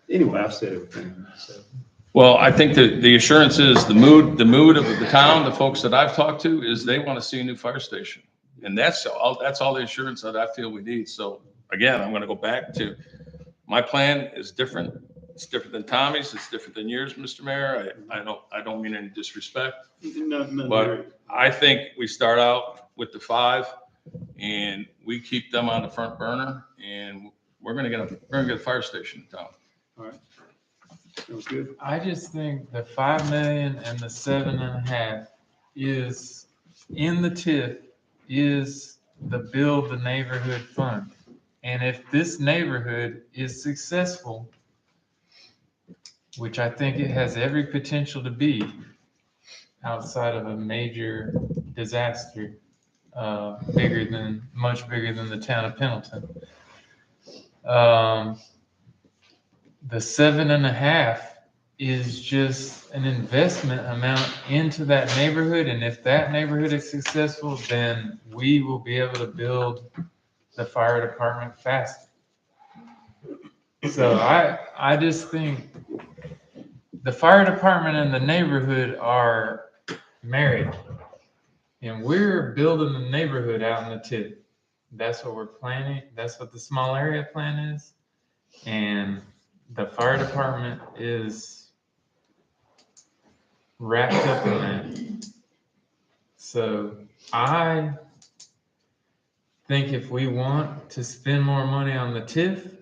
anyway, I've said everything. So. Well, I think the assurance is the mood of the town, the folks that I've talked to, is they want to see a new fire station. And that's all the assurance that I feel we need. So again, I'm going to go back to, my plan is different. It's different than Tommy's. It's different than yours, Mr. Mayor. I don't mean any disrespect, No, but I think we start out with the 5 and we keep them on the front burner, and we're gonna get a fire station in town. All right. Sounds good. I just think the 5 million and the 7.5 is in the TIF is the build the neighborhood fund. And if this neighborhood is successful, which I think it has every potential to be outside of a major disaster, much bigger than the town of Pendleton. The 7.5 is just an investment amount into that neighborhood. And if that neighborhood is successful, then we will be able to build the fire department faster. So I just think the fire department and the neighborhood are married. And we're building the neighborhood out in the TIF. That's what we're planning. That's what the small area plan is. And the fire department is wrapped up in that. So I think if we want to spend more money on the TIF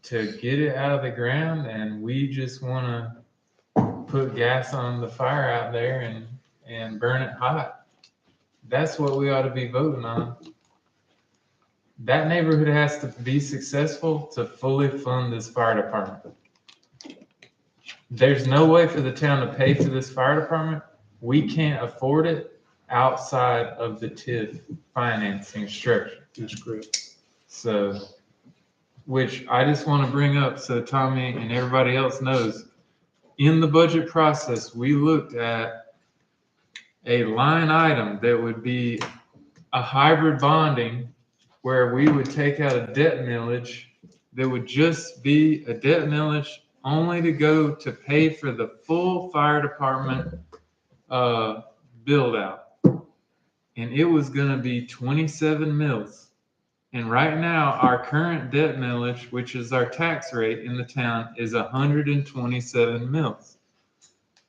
to get it out of the ground, and we just want to put gas on the fire out there and burn it hot, that's what we ought to be voting on. That neighborhood has to be successful to fully fund this fire department. There's no way for the town to pay for this fire department. We can't afford it outside of the TIF financing structure. That's correct. So, which I just want to bring up so Tommy and everybody else knows, in the budget process, we looked at a line item that would be a hybrid bonding where we would take out a debt millage that would just be a debt millage only to go to pay for the full fire department build out. And it was going to be 27 mils. And right now, our current debt millage, which is our tax rate in the town, is 127 mils.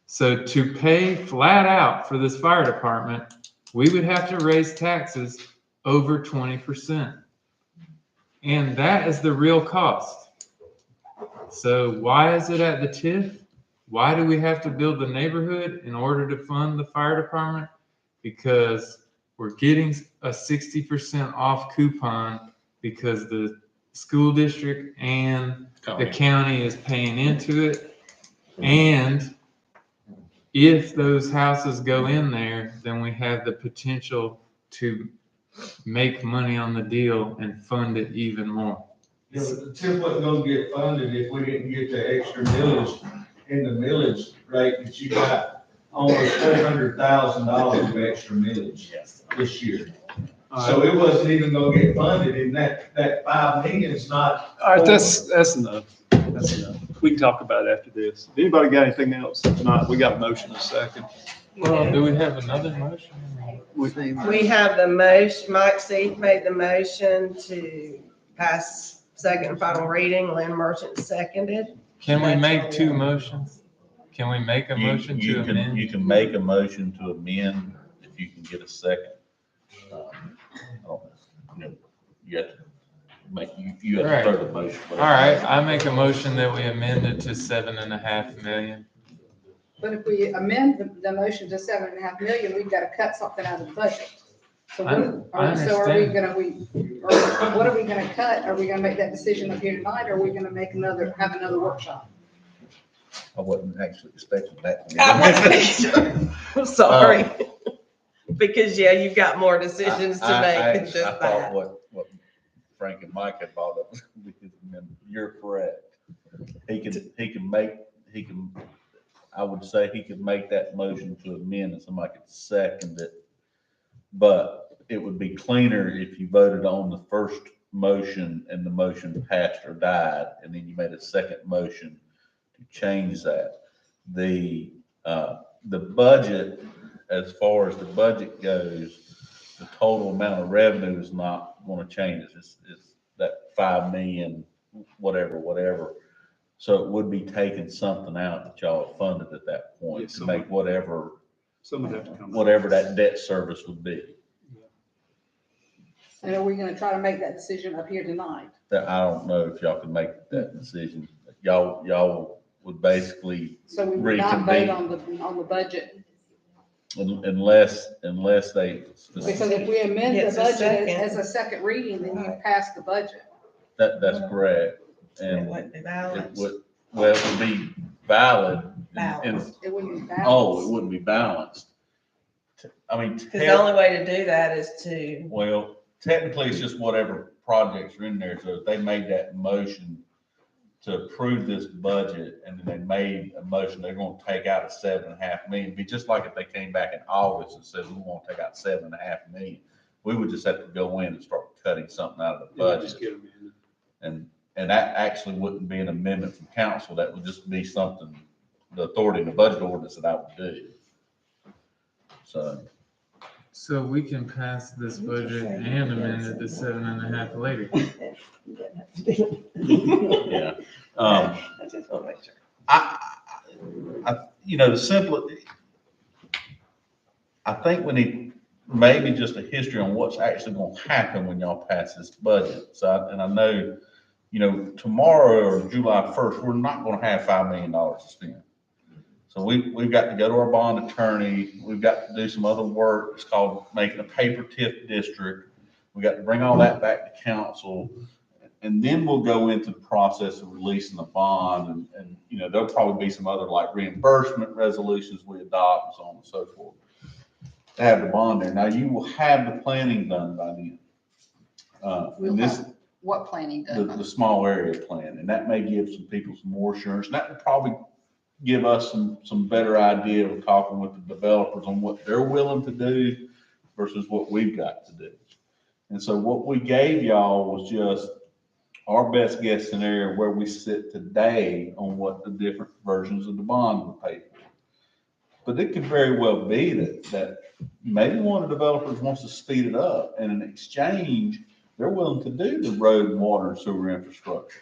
So to pay flat out for this fire department, we would have to raise taxes over 20%. And that is the real cost. So why is it at the TIF? Why do we have to build the neighborhood in order to fund the fire department? Because we're getting a 60% off coupon because the school district and the county is paying into it. And if those houses go in there, then we have the potential to make money on the deal and fund it even more. Yeah, but the TIF wasn't gonna get funded if we didn't get the extra millage in the millage rate that you got, almost $400,000 of extra millage this year. So it wasn't even gonna get funded, and that 5 million is not. All right, that's enough. That's enough. We can talk about it after this. Anybody got anything else? If not, we got a motion in a second. Well, do we have another motion? We have the motion, Mike Seith made the motion to pass second and final reading, Lynn Merchant seconded. Can we make two motions? Can we make a motion to amend? You can make a motion to amend if you can get a second. I don't know, you have to make, you have to throw the motion. All right, I make a motion that we amend it to 7.5 million. But if we amend the motion to 7.5 million, we've got to cut something out of the budget. So what are we gonna cut? Are we gonna make that decision up here tonight, or are we gonna have another workshop? I wasn't actually expecting that. I'm sorry. Because, yeah, you've got more decisions to make than just I thought that. what Frank and Mike had brought up, you're correct. I would say he could make that motion to amend and somebody could second it. But it would be cleaner if you voted on the first motion and the motion passed or died, and then you made a second motion to change that. The budget, as far as the budget goes, the total amount of revenue is not going to change. It's that 5 million, whatever. So it would be taking something out that y'all have funded at that point to make whatever that debt service would be. And are we gonna try to make that decision up here tonight? That I don't know if y'all can make that decision. Y'all would basically So we would not vote reconvene on the budget, unless they. because if we amend the Yes, a budget second. as a second reading, then you pass the budget. That's correct. It And wouldn't be it balanced. would, well, it would be valid. and- It wouldn't be balanced. Oh, it wouldn't be balanced. I mean, Because the only way to do that is to, well, technically, it's just whatever projects are in there. So if they made that motion to approve this budget, and then they made a motion, they're gonna take out a 7.5 million. It'd be just like if they came back in August and said, we want to take out 7.5 million. We would just have to go in and start cutting something out of the Yeah, just budget. get 'em in. And that actually wouldn't be an amendment from council. That would just be something, the authority in the budget ordinance that I would do. So we can pass this budget and amend it to 7.5 later. Yeah. I just want to make sure. The simple, I think we need maybe just a history on what's actually gonna happen when y'all pass this budget. So, and I know, tomorrow or July 1st, we're not gonna have $5 million to spend. So we've got to go to our bond attorney. We've got to do some other work. It's called making a paper TIF district. We got to bring all that back to council. And then we'll go into the process of releasing the bond, and there'll probably be some other like reimbursement resolutions we adopt and so on and so forth. To have the bond there. Now you will have the planning done by then. And this, What planning done? the small area plan, and that may give some people some more assurance. And that will probably give us some better idea of talking with the developers on what they're willing to do versus what we've got to do. And so what we gave y'all was just our best guess scenario where we sit today on what the different versions of the bond would pay for. But it could very well be that maybe one of the developers wants to speed it up, and in exchange, they're willing to do the road and water and sewer infrastructure.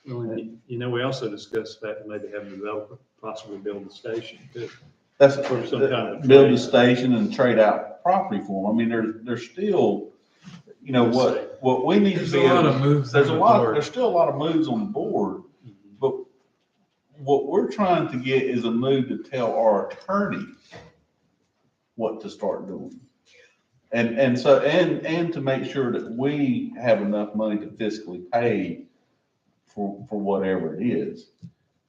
We also discussed the fact that maybe having a developer possibly build a station too. That's For some kind of build a trade. station and trade out property for them. I mean, there's still, what we need to There's be. a lot of moves on the board. There's still a lot of moves on the board, but what we're trying to get is a move to tell our attorney what to start doing. And to make sure that we have enough money to fiscally pay for whatever it is.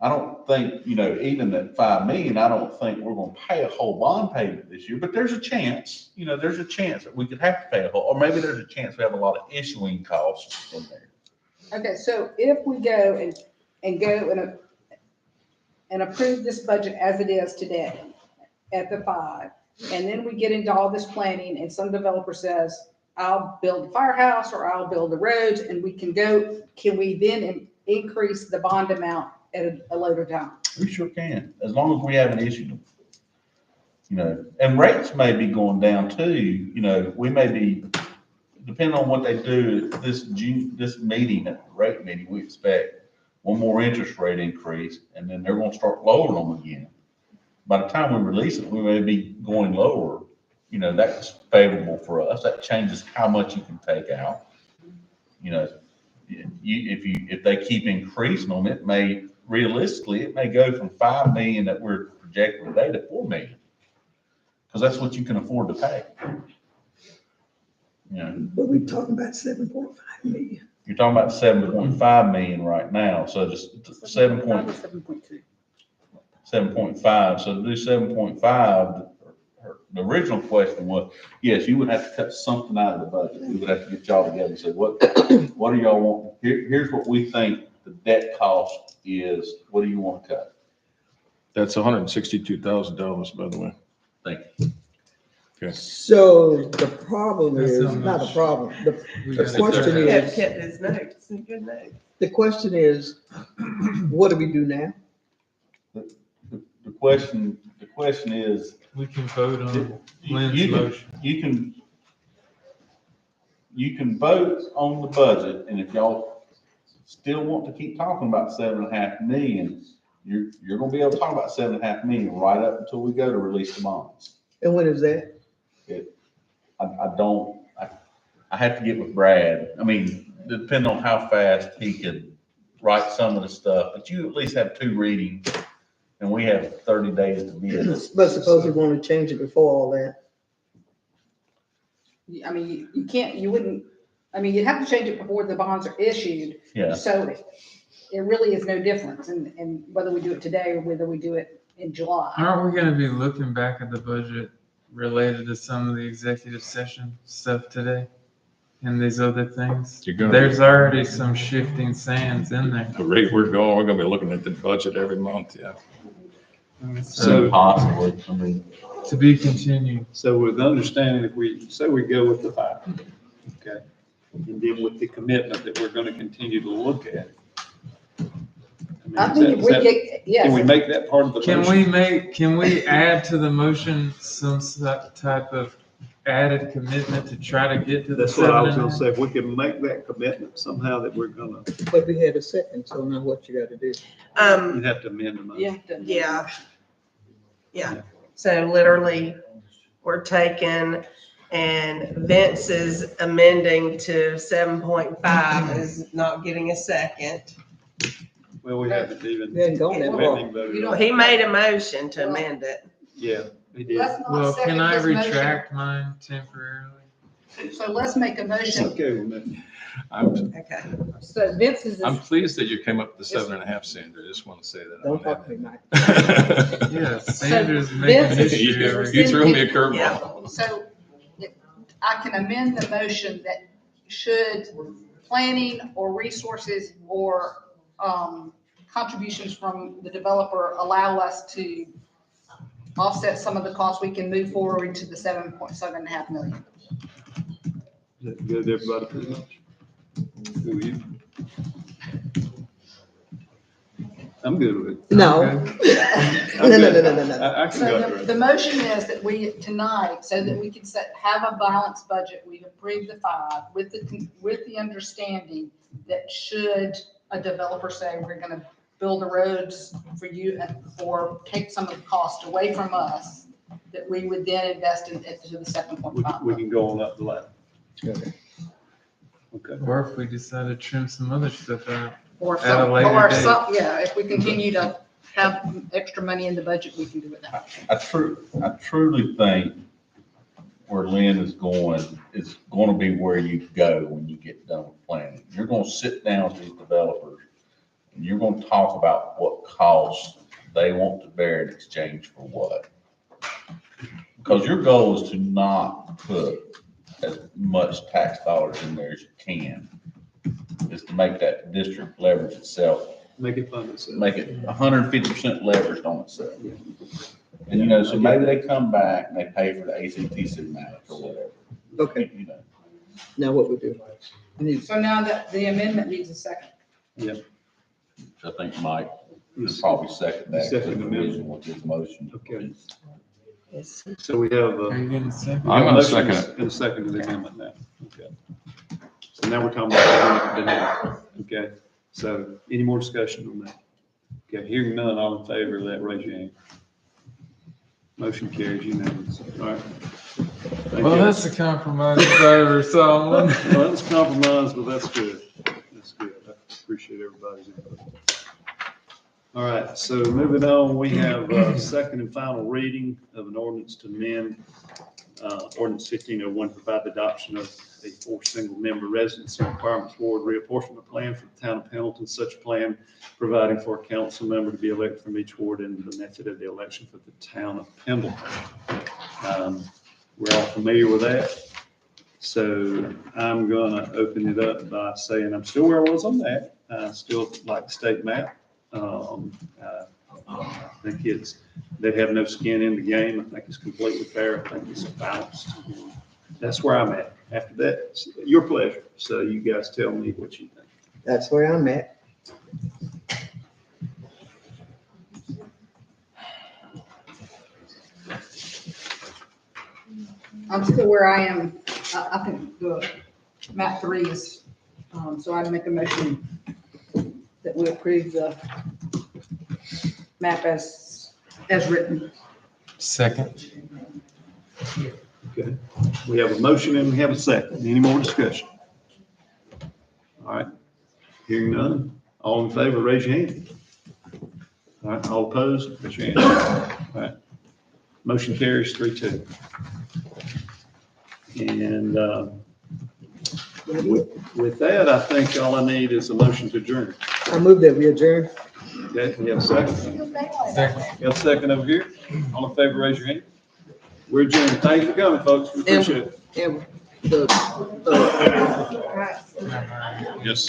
I don't think, even at 5 million, I don't think we're gonna pay a whole bond payment this year, but there's a chance, there's a chance that we could have to pay a whole, or maybe there's a chance we have a lot of issuing costs in there. Okay, so if we go and approve this budget as it is today at the 5, and then we get into all this planning and some developer says, I'll build the firehouse or I'll build the roads, and can we then increase the bond amount at a later time? We sure can, as long as we haven't issued them. And rates may be going down too, we may be, depending on what they do, this meeting, at the rate meeting, we expect one more interest rate increase, and then they're gonna start lowering them again. By the time we release it, we may be going lower, that's favorable for us. That changes how much you can take out. If they keep increasing them, it may go from 5 million that we're projecting today to 4 million. Because that's what you can afford to pay. But we're talking about 7.5 million. You're talking about 7.5 million right now, so just 7.2. 7.5, so to do 7.5, the original question was, yes, you would have to cut something out of the budget. We would have to get y'all together and say, what do y'all want? Here's what we think the debt cost is. What do you want to cut? That's $162,000, by the way. Thank you. So the problem That's is, how not a much. problem, We the gotta question cut. is, Kept his notes, some good notes. the question is, what do we do now? The question is, We can vote on you Lynn's can, motion. you can vote on the budget, and if y'all still want to keep talking about 7.5 million, you're gonna be able to talk about 7.5 million right up until we go to release the bonds. And when is that? I have to get with Brad. I mean, depending on how fast he could write some of the stuff, but you at least have 2 readings, and we have 30 days to bid it. But suppose we want to change it before all that. I mean, you can't, you wouldn't, I mean, you'd have to change it before the bonds are issued. Yeah. So it really is no difference in whether we do it today or whether we do it in July. Aren't we gonna be looking back at the budget related to some of the executive session stuff today? And these other things? You're gonna- There's already some shifting sands in there. The rate we're going, we're gonna be looking at the budget every month, yeah. So, Possibly, I mean, To be continued. so with the understanding, if we, say we go with the 5, okay? And then with the commitment that we're gonna continue to look at. I mean, think if is we that- get, Can we yes, make that part of the motion? Can we add to the motion some type of added commitment to try to get to the That's what I was gonna 7.5? say, if we can make that commitment somehow that we're gonna, But we had a second, so now what you got to do? we'd have to amend the motion. you have to. Yeah. Yeah, so literally, we're taking, and Vince is amending to 7.5, is not getting a second. Well, we haven't even. We hadn't gone that we far. haven't even voted You on don't- it. He made a motion to amend it. Yeah, he did. Let's not Well, second can I his motion. retract mine temporarily? So let's make a It's motion. okay with me. I'm, Okay. So Vince is, I'm pleased that you came up with the 7.5, Sandra. I just want to say that. Don't talk to me, Mike. Yeah, Sanders making Vince an is- issue You every you threw me a Yeah. curveball. so I can amend the motion that should planning or resources or contributions from the developer allow us to offset some of the costs, we can move forward to the 7.5 million. Is that good, to everybody, pretty much? Who are you? I'm good with it. No. Okay. No, no, no, no, no, no. I can So go the, through the it. motion is that we, tonight, so that we can have a balanced budget, we've approved the 5 with the understanding that should a developer say, we're gonna build the roads for you or take some of the cost away from us, that we would then invest in it to the We 7.5. can go on up the ladder. Okay. Okay. Or if we decide to trim some other stuff out. Or At a some, later or date. some, yeah, if we continue to have extra money in the budget, we can do it now. I truly think where Lynn is going to be where you go when you get done with planning. You're going to sit down with these developers and you're going to talk about what costs they want to bear in exchange for what. Because your goal is to not put as much tax dollars in there as you can. Is to make that district leverage itself, Make it fun itself. make it 150% leveraged on itself. And, you know, so maybe they come back and they pay for the ACTC match or whatever. Okay. You know, Now what we do? We need- So now that the amendment needs a second. I think Mike would probably second that. Second amendment. With his motion. Okay. So we have, Are you getting a second? I'm gonna motion second it. and a second to the amendment now. Okay. So now we're talking about the amendment. Okay, so any more discussion on that? Okay, hearing none, all in favor of that, raise your hand. Motion carries unanimously. All right. Thank Well, you. that's a compromise if I ever saw one. Well, that's compromise, but that's good. That's good. I appreciate everybody's input. All right, so moving on, we have second and final reading of an ordinance to amend ordinance 1501, provide the adoption of a 4 single-member residency requirements board reapportionment plan for the town of Pendleton. Such plan providing for a council member to be elected from each ward and the method of the election for the town of Pendleton. We're all familiar with that. So I'm gonna open it up by saying I'm still where I was on that. I still like the state map. I think they have no skin in the game. I think it's completely fair. I think it's balanced. That's where I'm at. After that, it's your pleasure. So you guys tell me what you think. That's where I'm at. I'm still where I am. I think the map 3 is, so I'd make a motion that we approve the map as written. Second. Okay, we have a motion and we have a second. Any more discussion? All right, hearing none. All in favor, raise your hand. All right, all opposed, raise your hand. All right, motion carries 3-2. And with that, I think all I need is a motion to adjourn. I move that we adjourn. Okay, we have a second. We have a second over here. All in favor, raise your hand. We're adjourned. Thanks for coming, folks. We appreciate it. And the, Yes.